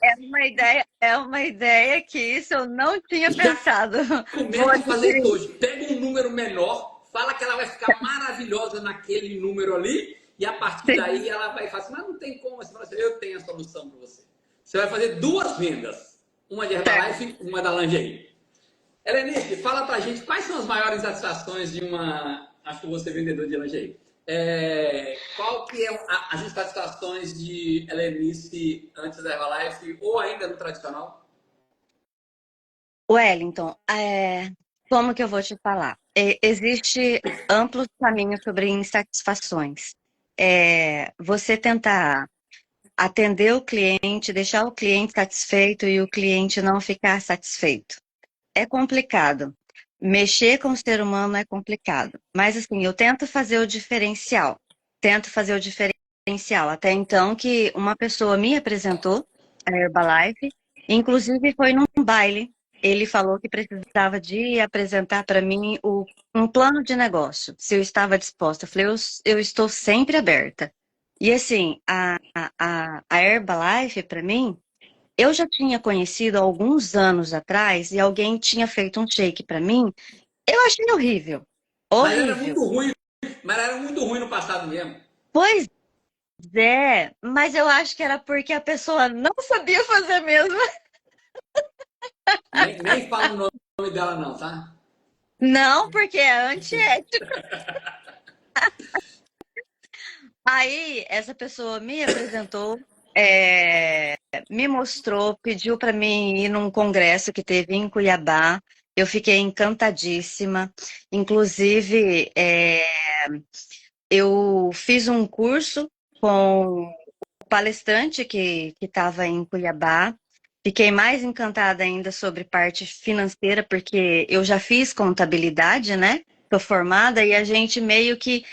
É uma ideia que isso eu não tinha pensado. Vou começa a fazer adquirir. isso hoje. Pega um número menor, fala que ela vai ficar maravilhosa naquele número ali, e a partir daí ela vai falar assim, mas não tem como. Você fala assim, eu tenho a solução para você. Você vai fazer 2 vendas. Uma de Herbalife, uma da lingerie. Helenice, fala pra gente quais são as maiores satisfações de uma... Acho que você é vendedor de lingerie. Qual que é as insatisfações de Helenice antes da Herbalife ou ainda no tradicional? Wellington, como que eu vou te falar? Existe amplos caminhos sobre insatisfações. Você tentar atender o cliente, deixar o cliente satisfeito e o cliente não ficar satisfeito. É complicado. Mexer com o ser humano é complicado. Mas assim, eu tento fazer o diferencial. Tento fazer o diferencial. Até então que uma pessoa me apresentou a Herbalife, inclusive foi num baile. Ele falou que precisava de apresentar para mim um plano de negócio, se eu estava disposta. Eu falei, eu estou sempre aberta. E assim, a Herbalife, para mim, eu já tinha conhecido há alguns anos atrás e alguém tinha feito um shake para mim. Eu achei horrível. Mas era Horrível. muito ruim, mas era muito ruim no passado mesmo. Pois é, mas eu acho que era porque a pessoa não sabia fazer mesmo. Nem fala o nome dela não, tá? Não, porque é antiético. Aí, essa pessoa me apresentou, me mostrou, pediu para mim ir num congresso que teve em Cuiabá. Eu fiquei encantadíssima. Inclusive, eu fiz um curso com o palestrante que estava em Cuiabá. Fiquei mais encantada ainda sobre parte financeira, porque eu já fiz contabilidade, né? Estou formada e a gente meio que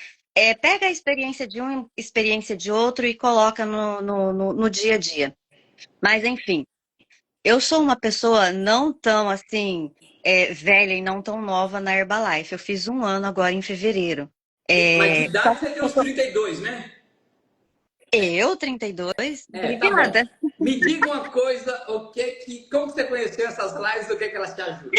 pega a experiência de um, experiência de outro e coloca no dia a dia. Mas, enfim, eu sou uma pessoa não tão assim, velha e não tão nova na Herbalife. Eu fiz um ano agora em fevereiro. Mas de Só idade que você tem uns 32, né? eu, 32, Tá bom. obrigada. Me diga uma coisa, como você conheceu essas lives, o que que elas te ajudam?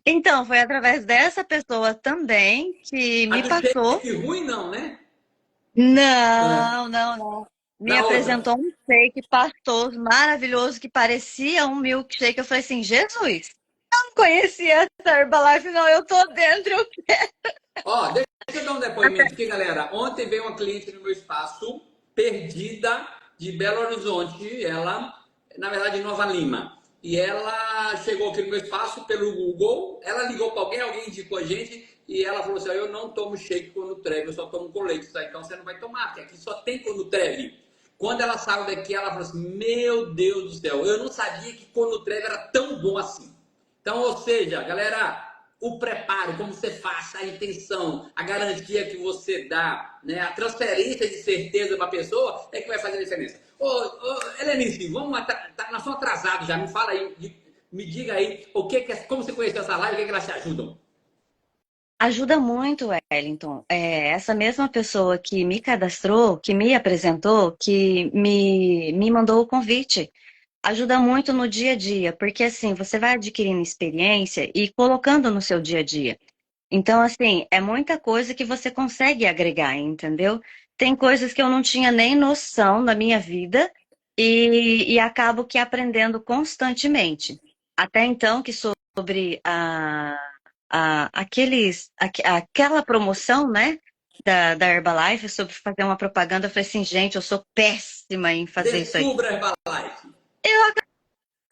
Então, foi através dessa pessoa também que A me do passou. shake ruim não, né? É. Não, não, não. Me Na outra. apresentou um shake pastoso, maravilhoso, que parecia um milkshake. Eu falei assim, Jesus, eu não conhecia essa Herbalife, não, eu tô dentro. Ó, deixa eu dar um depoimento aqui, galera. Ontem veio uma cliente no meu espaço, perdida, de Belo Horizonte, ela, na verdade, de Nova Lima. E ela chegou aqui no meu espaço pelo Google, ela ligou para alguém, alguém indicou a gente, e ela falou assim: "Ó, eu não tomo shake quando treve, eu só tomo colete, tá? Então você não vai tomar, porque aqui só tem quando treve." Quando ela saiu daqui, ela falou assim: "Meu Deus do céu, eu não sabia que quando treve era tão bom assim." Então, ou seja, galera, o preparo, como você faz, a intenção, a garantia que você dá, né, a transferência de certeza para a pessoa é que vai fazer a diferença. Helenice, nós estamos atrasados já, me fala aí, me diga aí, como você conheceu essa live, o que elas te ajudam? Ajuda muito, Wellington. Essa mesma pessoa que me cadastrou, que me apresentou, que me mandou o convite. Ajuda muito no dia a dia, porque assim, você vai adquirindo experiência e colocando no seu dia a dia. Então, assim, é muita coisa que você consegue agregar, entendeu? Tem coisas que eu não tinha nem noção na minha vida e acabo que aprendendo constantemente. Até então, que sobre aquela promoção, né, da Herbalife, sobre fazer uma propaganda, eu falei assim, gente, eu sou péssima em fazer isso aí. Descubra a Herbalife.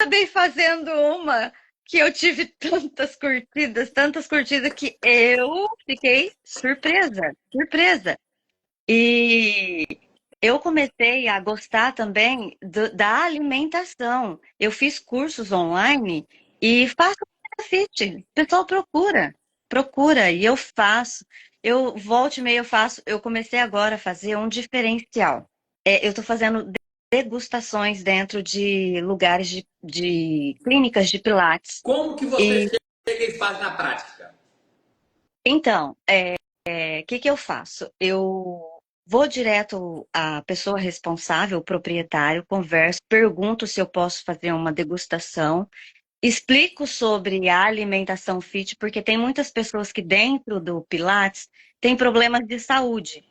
Acabei fazendo uma que eu tive tantas curtidas que eu fiquei surpresa, surpresa. E eu comecei a gostar também da alimentação. Eu fiz cursos online e faço fit. O pessoal procura e eu faço. Eu volto e meia eu faço. Eu comecei agora a fazer um diferencial. Eu estou fazendo degustações dentro de lugares de clínicas de Pilates. Como que você E chega e faz na prática? então, que eu faço? Eu vou direto à pessoa responsável, o proprietário, converso, pergunto se eu posso fazer uma degustação, explico sobre a alimentação fit, porque tem muitas pessoas que dentro do Pilates têm problemas de saúde.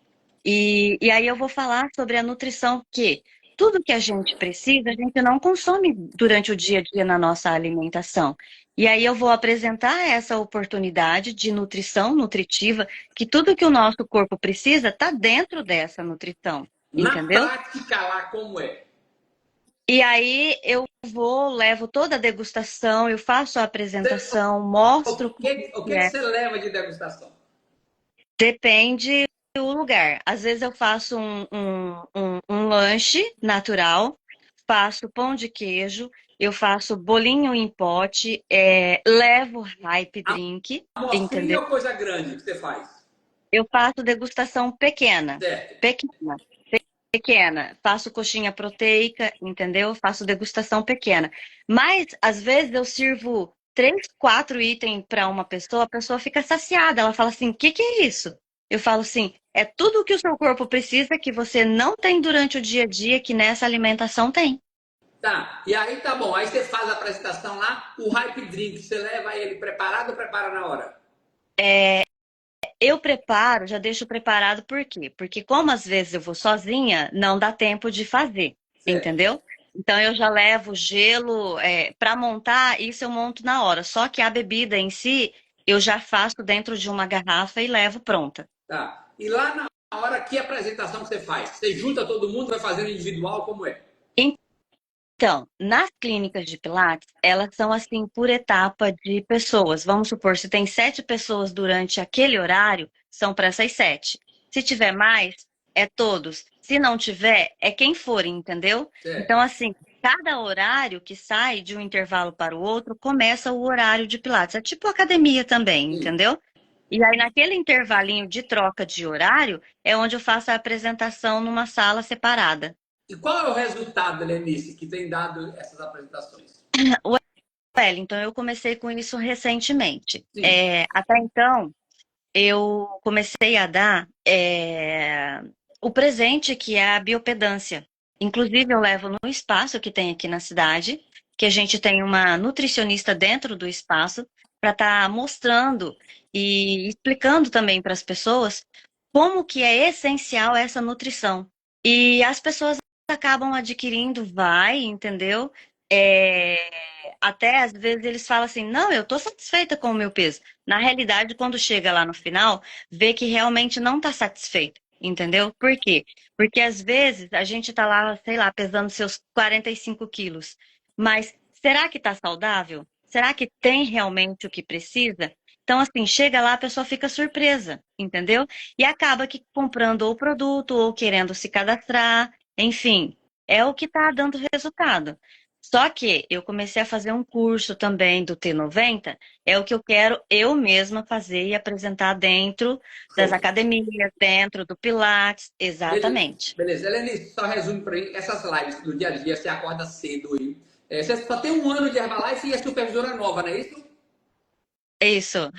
E aí eu vou falar sobre a nutrição, que tudo que a gente precisa, a gente não consome durante o dia a dia na nossa alimentação. E aí eu vou apresentar essa oportunidade de nutrição nutritiva, que tudo que o nosso corpo precisa está dentro dessa nutrição, Na entendeu? prática lá, como é? E aí eu vou, levo toda a degustação, eu faço a Você- apresentação, mostro o que que é. você leva de degustação? Depende do lugar. Às vezes eu faço um lanche natural, faço pão de queijo, eu faço bolinho em pote, levo hype drink, Amostrinha entendeu? ou coisa grande que você faz? Eu faço degustação pequena, Certo. pequena, pequena. Faço coxinha proteica, entendeu? Faço degustação pequena. Mas às vezes eu sirvo 3, 4 itens para uma pessoa, a pessoa fica saciada. Ela fala assim: "O que é isso?" Eu falo assim: "É tudo o que o seu corpo precisa que você não tem durante o dia a dia que nessa alimentação tem." Tá, e aí tá bom. Aí você faz a apresentação lá, o hype drink, você leva ele preparado ou prepara na hora? Eu preparo, já deixo preparado por quê? Porque como às vezes eu vou sozinha, não dá tempo de fazer, Certo. entendeu? Então eu já levo gelo, para montar, isso eu monto na hora. Só que a bebida em si, eu já faço dentro de uma garrafa e levo pronta. Tá. E lá na hora, que apresentação que você faz? Você junta todo mundo, vai fazendo individual, como é? Então, nas clínicas de Pilates, elas são assim por etapa de pessoas. Vamos supor, se tem 7 pessoas durante aquele horário, são para essas 7. Se tiver mais, é todos. Se não tiver, é quem for, entendeu? Então, Certo. assim, cada horário que sai de um intervalo para o outro, começa o horário de Pilates. É tipo academia também, Sim. entendeu? E aí, naquele intervalinho de troca de horário, é onde eu faço a apresentação numa sala separada. E qual é o resultado, Lenice, que tem dado essas apresentações? Wellington, eu comecei com isso recentemente. Sim. Até então, eu comecei a dar o presente que é a biopedância. Inclusive, eu levo no espaço que tem aqui na cidade, que a gente tem uma nutricionista dentro do espaço, para estar mostrando e explicando também para as pessoas como que é essencial essa nutrição. E as pessoas acabam adquirindo, vai, entendeu? É, até às vezes eles falam assim, não, eu tô satisfeita com o meu peso. Na realidade, quando chega lá no final, vê que realmente não tá satisfeito, entendeu? Por quê? Porque às vezes a gente tá lá, sei lá, pesando seus 45 quilos, mas será que tá saudável? Será que tem realmente o que precisa? Então, assim, chega lá, a pessoa fica surpresa, entendeu? E acaba que comprando o produto ou querendo se cadastrar, enfim, é o que tá dando resultado. Só que eu comecei a fazer um curso também do T90, é o que eu quero eu mesma fazer e apresentar dentro das Show. academias, dentro do Pilates, Beleza. exatamente. Beleza. Helene, só resume para mim essas lives do dia a dia, você acorda cedo aí. Você só tem um ano de Herbalife e é supervisora nova, não é isso? Isso,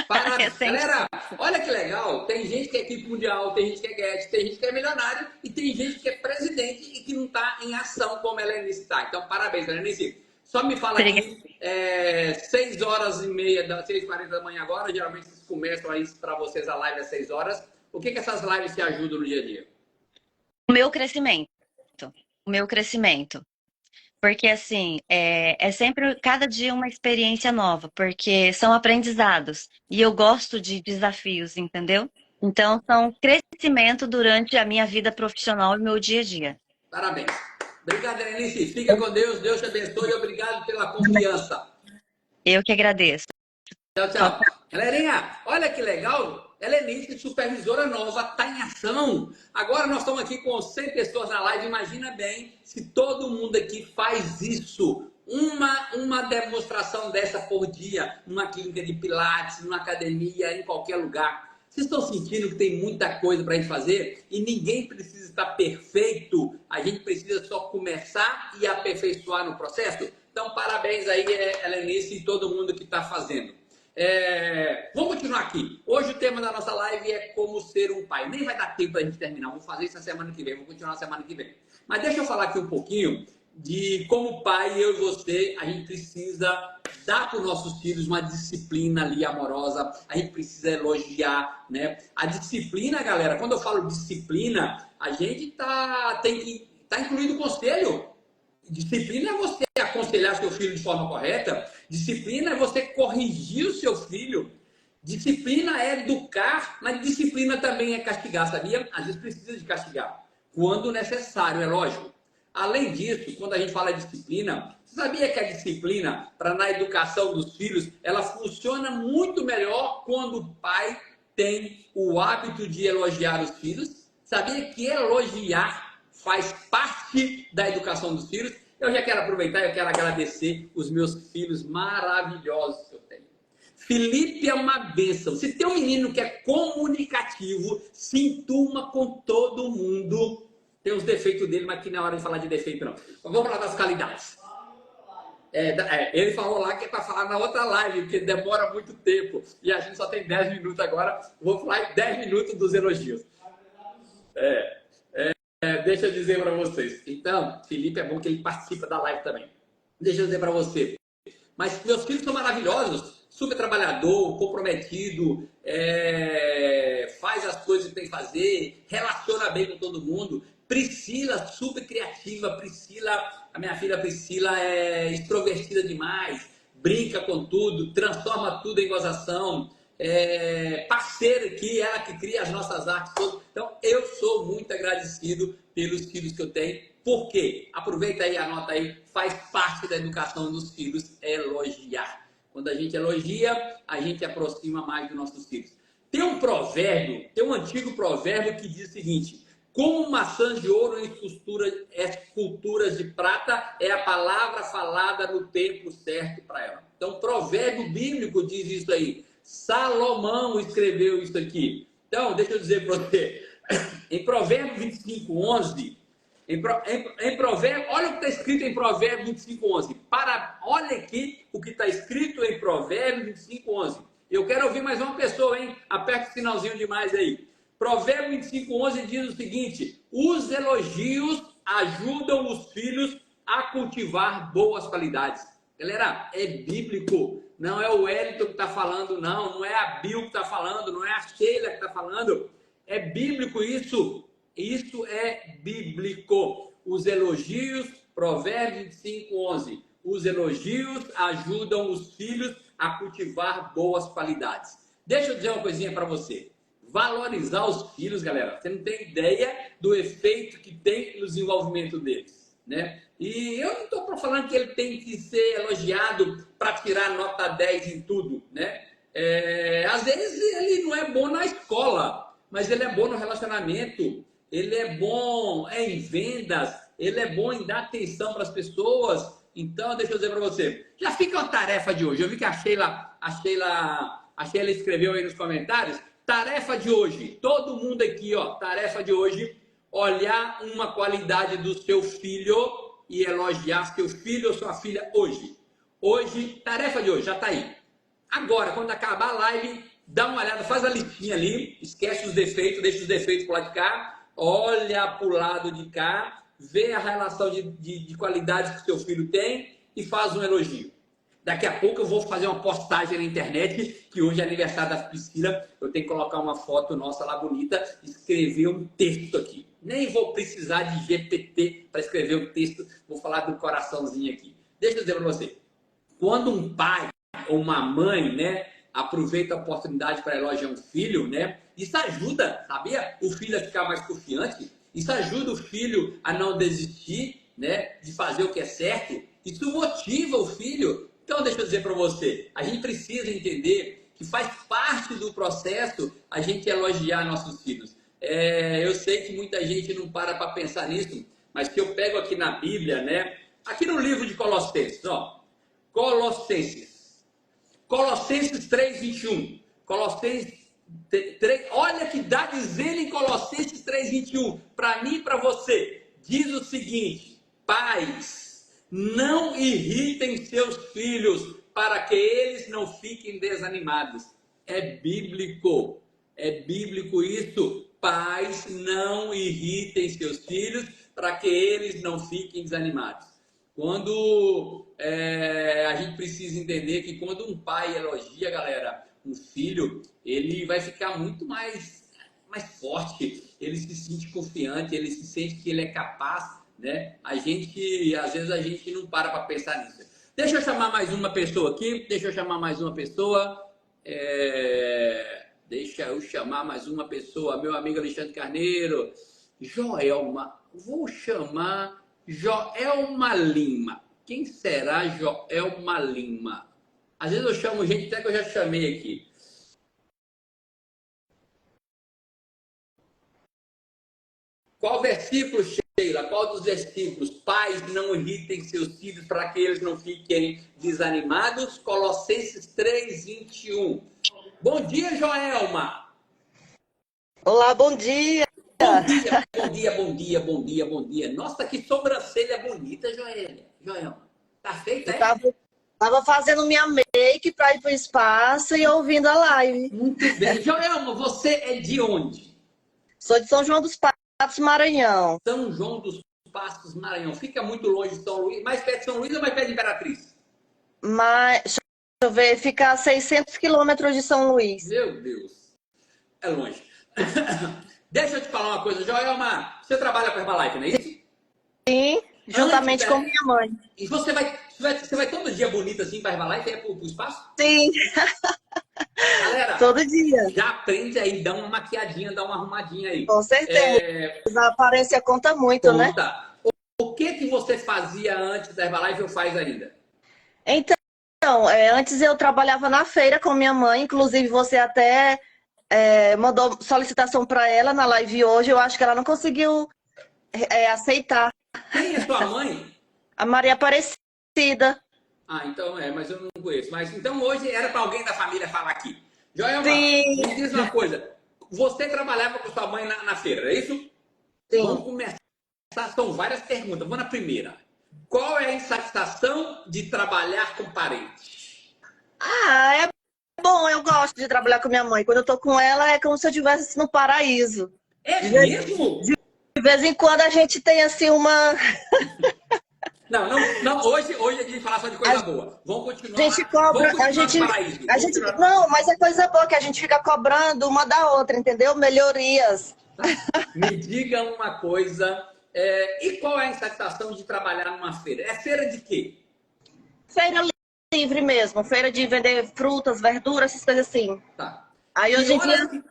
Parabéns. recente. Galera, olha que legal. Tem gente que é equipe mundial, tem gente que é guest, tem gente que é milionário e tem gente que é presidente e que não está em ação como a Helenice está. Então, parabéns, Helenice. Só me fala Obrigada. aqui, 6 horas e meia, 6h40 da manhã agora, geralmente vocês começam aí para vocês a live às 6 horas. O que essas lives te ajudam no dia a dia? O meu crescimento, o meu crescimento. Porque assim, é sempre cada dia uma experiência nova, porque são aprendizados. E eu gosto de desafios, entendeu? Então, são crescimento durante a minha vida profissional e meu dia a dia. Parabéns. Obrigado, Helenice. Fica com Deus, Deus te abençoe e obrigado pela confiança. Eu que agradeço. Tchau, Tchau, tchau. Galerinha, olha que legal. Helenice, supervisora nova, está em ação. Agora nós estamos aqui com 100 pessoas na live. Imagina bem se todo mundo aqui faz isso. Uma demonstração dessa por dia, numa clínica de pilates, numa academia, em qualquer lugar. Vocês estão sentindo que tem muita coisa para a gente fazer e ninguém precisa estar perfeito. A gente precisa só começar e aperfeiçoar no processo. Então, parabéns aí, Helenice, e todo mundo que está fazendo. Vamos continuar aqui. Hoje o tema da nossa live é como ser um pai. Nem vai dar tempo para a gente terminar. Vamos fazer isso na semana que vem. Vamos continuar na semana que vem. Mas deixa eu falar aqui um pouquinho de como pai, eu e você, a gente precisa dar para os nossos filhos uma disciplina ali amorosa. A gente precisa elogiar, né? A disciplina, galera, quando eu falo disciplina, a gente tem que incluindo o conselho. Disciplina é você aconselhar seu filho de forma correta. Disciplina é você corrigir o seu filho. Disciplina é educar, mas disciplina também é castigar, sabia? Às vezes precisa de castigar, quando necessário, é lógico. Além disso, quando a gente fala de disciplina, você sabia que a disciplina, para na educação dos filhos, ela funciona muito melhor quando o pai tem o hábito de elogiar os filhos? Sabia que elogiar faz parte da educação dos filhos? Eu já quero aproveitar e eu quero agradecer os meus filhos maravilhosos que eu tenho. Felipe é uma bênção. Se tem um menino que é comunicativo, se entuma com todo mundo. Tem os defeitos dele, mas que não é hora de falar de defeito, não. Mas vamos falar das qualidades. Ele falou lá que é para falar na outra live, porque demora muito tempo. E a gente só tem 10 minutos agora. Vou falar em 10 minutos dos elogios. Deixa eu dizer para vocês. Então, Felipe é bom que ele participa da live também. Deixa eu dizer para você. Mas meus filhos são maravilhosos, super trabalhador, comprometido, faz as coisas que tem que fazer, relaciona bem com todo mundo. Priscila, super criativa. A minha filha Priscila é extrovertida demais, brinca com tudo, transforma tudo em gozação. Parceira aqui, ela que cria as nossas artes todas. Então, eu sou muito agradecido pelos filhos que eu tenho. Por quê? Aproveita aí, anota aí, faz parte da educação dos filhos elogiar. Quando a gente elogia, a gente aproxima mais dos nossos filhos. Tem um antigo provérbio que diz o seguinte: como maçãs de ouro em esculturas de prata é a palavra falada no tempo certo para ela. Então, provérbio bíblico diz isso aí. Salomão escreveu isso aqui. Então, deixa eu dizer para você. Em Provérbios 25:11, olha o que está escrito em Provérbios 25:11. Olha aqui o que está escrito em Provérbios 25:11. Eu quero ouvir mais uma pessoa, hein? Aperta o sinalzinho demais aí. Provérbios 25:11 diz o seguinte: os elogios ajudam os filhos a cultivar boas qualidades. Galera, é bíblico. Não é o Wellington que está falando, não é a Bill que está falando, não é a Sheila que está falando. É bíblico isso. Isso é bíblico. Os elogios Provérbios 25:11. Os elogios ajudam os filhos a cultivar boas qualidades. Deixa eu dizer uma coisinha para você. Valorizar os filhos, galera, você não tem ideia do efeito que tem no desenvolvimento deles, né? E eu não estou falando que ele tem que ser elogiado para tirar nota 10 em tudo, né? Às vezes ele não é bom na escola, mas ele é bom no relacionamento, ele é bom em vendas, ele é bom em dar atenção para as pessoas. Então, deixa eu dizer para você, já fica uma tarefa de hoje. Eu vi que a Sheila escreveu aí nos comentários. Tarefa de hoje, todo mundo aqui, ó, tarefa de hoje, olhar uma qualidade do seu filho e elogiar seu filho ou sua filha hoje. Hoje, tarefa de hoje, já tá aí. Agora, quando acabar a live, dá uma olhada, faz a listinha ali, esquece os defeitos, deixa os defeitos pro lado de cá, olha pro lado de cá, vê a relação de qualidades que seu filho tem e faz um elogio. Daqui a pouco eu vou fazer uma postagem na internet, que hoje é aniversário da Priscila, eu tenho que colocar uma foto nossa lá bonita, escrever um texto aqui. Nem vou precisar de GPT para escrever um texto, vou falar do coraçãozinho aqui. Deixa eu dizer para você, quando um pai ou uma mãe, né, aproveita a oportunidade para elogiar um filho, né, isso ajuda, sabia? O filho a ficar mais confiante, isso ajuda o filho a não desistir, né, de fazer o que é certo, isso motiva o filho. Então, deixa eu dizer para você, a gente precisa entender que faz parte do processo a gente elogiar nossos filhos. Eu sei que muita gente não para pensar nisso, mas se eu pego aqui na Bíblia, né, aqui no livro de Colossenses, ó, Colossenses 3:21, Colossenses 3, olha que dá dizendo em Colossenses 3:21, para mim e para você, diz o seguinte: pais, não irritem seus filhos para que eles não fiquem desanimados. É bíblico isso. Pais, não irritem seus filhos para que eles não fiquem desanimados. Quando a gente precisa entender que quando um pai elogia, galera, um filho, ele vai ficar muito mais forte, ele se sente confiante, ele se sente que ele é capaz, né? Às vezes a gente não para pensar nisso. Deixa eu chamar mais uma pessoa aqui, deixa eu chamar mais uma pessoa, meu amigo Alexandre Carneiro, Joelma, vou chamar Joelma Lima. Quem será Joelma Lima? Às vezes eu chamo gente até que eu já chamei aqui. Qual versículo, Sheila? Qual dos versículos? Pais, não irritem seus filhos para que eles não fiquem desanimados. Colossenses 3:21. Bom dia, Joelma. Olá, bom dia. Bom dia. Nossa, que sobrancelha bonita, Joelma. Tá feita, Eu tava fazendo minha make para ir pro espaço e ouvindo a live. Muito bem. Joelma, você é de onde? Sou de São João dos Passos, Maranhão. São João dos Passos, Maranhão. Fica muito longe de São Luís. Mais perto de São Luís ou mais perto de Imperatriz? Mas, deixa eu ver, fica a 600 quilômetros de São Luís. Meu Deus. É longe. Deixa eu te falar uma coisa, Joelma. Você trabalha com Herbalife, não é isso? Sim, juntamente com minha mãe. E você vai todo dia bonita assim para Herbalife e ir pro espaço? Sim. Galera, todo dia. Já aprende aí, dá uma maquiadinha, dá uma arrumadinha aí. Com certeza. A aparência conta muito, né? O que você fazia antes da Herbalife ou faz ainda? Então, antes eu trabalhava na feira com minha mãe, inclusive você até mandou solicitação para ela na live hoje, eu acho que ela não conseguiu aceitar. Quem é sua mãe? A Maria Aparecida. Ah, então mas eu não conheço. Mas então hoje era para alguém da família falar aqui. Joelma, Sim. me diz uma coisa. Você trabalhava com sua mãe na feira, é isso? Sim. Vamos começar. São várias perguntas. Vamos na primeira. Qual é a insatisfação de trabalhar com parente? É bom, eu gosto de trabalhar com minha mãe. Quando eu tô com ela, é como se eu estivesse no paraíso. É mesmo? De vez em quando a gente tem assim uma... Não, hoje a gente vai falar só de coisa boa. Vamos continuar. A gente cobra, não, mas é coisa boa que a gente fica cobrando uma da outra, entendeu? Melhorias. Me diga uma coisa E qual é a insatisfação de trabalhar numa feira? É feira de quê? Feira livre mesmo, feira de vender frutas, verduras, essas coisas assim. Tá. Aí hoje em dia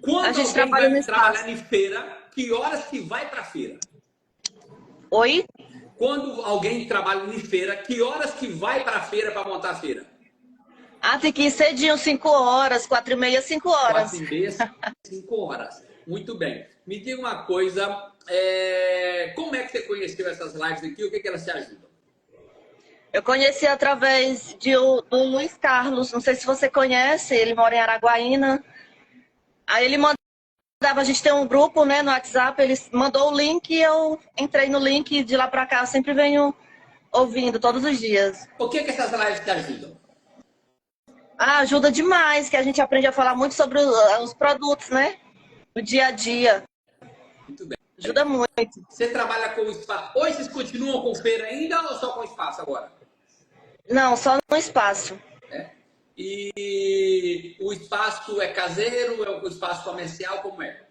Quando a gente alguém trabalha no vai espaço. trabalhar em feira, que horas que vai para feira? Oi? Quando alguém trabalha em feira, que horas que vai para a feira para montar a feira? Tem que ir cedinho, 5 horas, 4h30, 5 horas. 4h30, 5 horas. Muito bem. Me diga uma coisa, como é que você conheceu essas lives aqui? O que elas te ajudam? Eu conheci através do Luiz Carlos, não sei se você conhece, ele mora em Araguaína. Aí ele mandava, a gente tem um grupo, né, no WhatsApp, ele mandou o link e eu entrei no link e de lá pra cá eu sempre venho ouvindo todos os dias. O que essas lives te ajudam? Ajuda demais, que a gente aprende a falar muito sobre os produtos, né? Do dia a dia. Muito bem. Ajuda muito. Você trabalha com o espaço. Hoje vocês continuam com feira ainda ou só com espaço agora? Não, só no espaço. E o espaço é caseiro, é o espaço comercial, como é?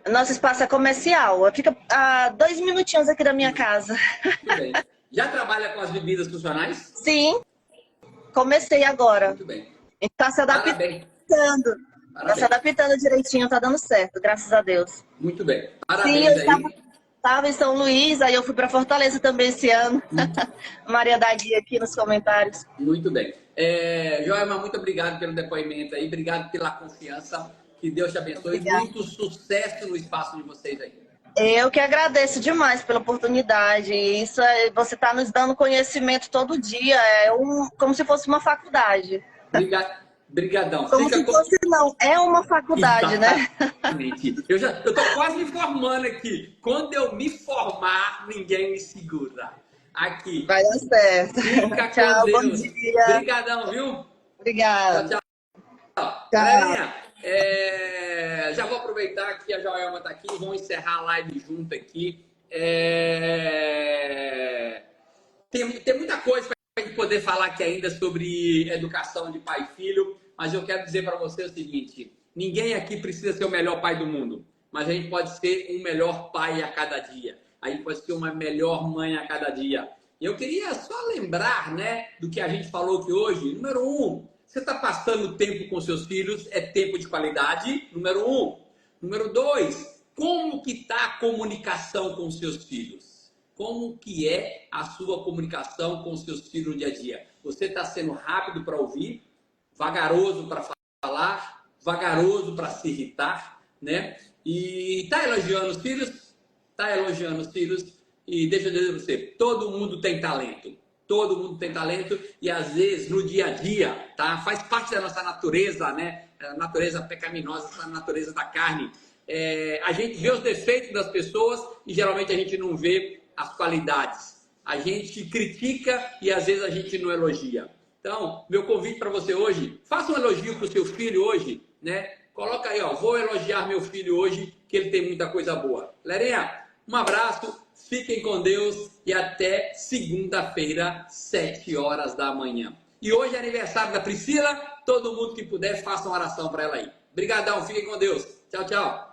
Nosso espaço é comercial. Fica a 2 minutinhos aqui da minha casa. Muito bem. Já trabalha com as bebidas funcionais? Sim, comecei agora. Muito bem. A gente tá se adaptando. Parabéns. Tá se adaptando direitinho, tá dando certo, graças a Deus. Muito bem. Sim, Parabéns aí. Estava em São Luís, aí eu fui para Fortaleza também esse ano. Maria da Guia aqui nos comentários. Muito bem. Joelma, muito obrigado pelo depoimento aí, obrigado pela confiança. Que Deus te abençoe. Obrigada. Muito sucesso no espaço de vocês aí. Eu que agradeço demais pela oportunidade. Você está nos dando conhecimento todo dia, como se fosse uma faculdade. Brigadão. Como se fosse, não, é uma faculdade, né? Exatamente. Eu tô quase me formando aqui. Quando eu me formar, ninguém me segura. Aqui. Vai dar certo. Fica Tchau, com Deus. bom dia. Obrigadão, viu? Obrigada. Tchau. Galerinha, já vou aproveitar que a Joelma tá aqui. Vamos encerrar a live junto aqui. Tem muita coisa para a gente poder falar aqui ainda sobre educação de pai e filho. Mas eu quero dizer para você o seguinte: ninguém aqui precisa ser o melhor pai do mundo, mas a gente pode ser um melhor pai a cada dia. A gente pode ser uma melhor mãe a cada dia. E eu queria só lembrar, né, do que a gente falou aqui hoje. Número 1, você está passando tempo com seus filhos, é tempo de qualidade. Número 1. Número 2, como que está a comunicação com seus filhos? Como que é a sua comunicação com seus filhos no dia a dia? Você está sendo rápido para ouvir? Vagaroso para falar, vagaroso para se irritar, né? E tá elogiando os filhos? Tá elogiando os filhos. E deixa eu dizer para você, todo mundo tem talento. Todo mundo tem talento e às vezes no dia a dia, tá? Faz parte da nossa natureza, né? A natureza pecaminosa, a natureza da carne. A gente vê os defeitos das pessoas e geralmente a gente não vê as qualidades. A gente critica e às vezes a gente não elogia. Então, meu convite para você hoje, faça um elogio para o seu filho hoje, né? Coloca aí, ó, vou elogiar meu filho hoje, que ele tem muita coisa boa. Galerinha, um abraço, fiquem com Deus e até segunda-feira, 7 horas da manhã. E hoje é aniversário da Priscila, todo mundo que puder, faça uma oração para ela aí. Obrigadão, fiquem com Deus. Tchau, tchau.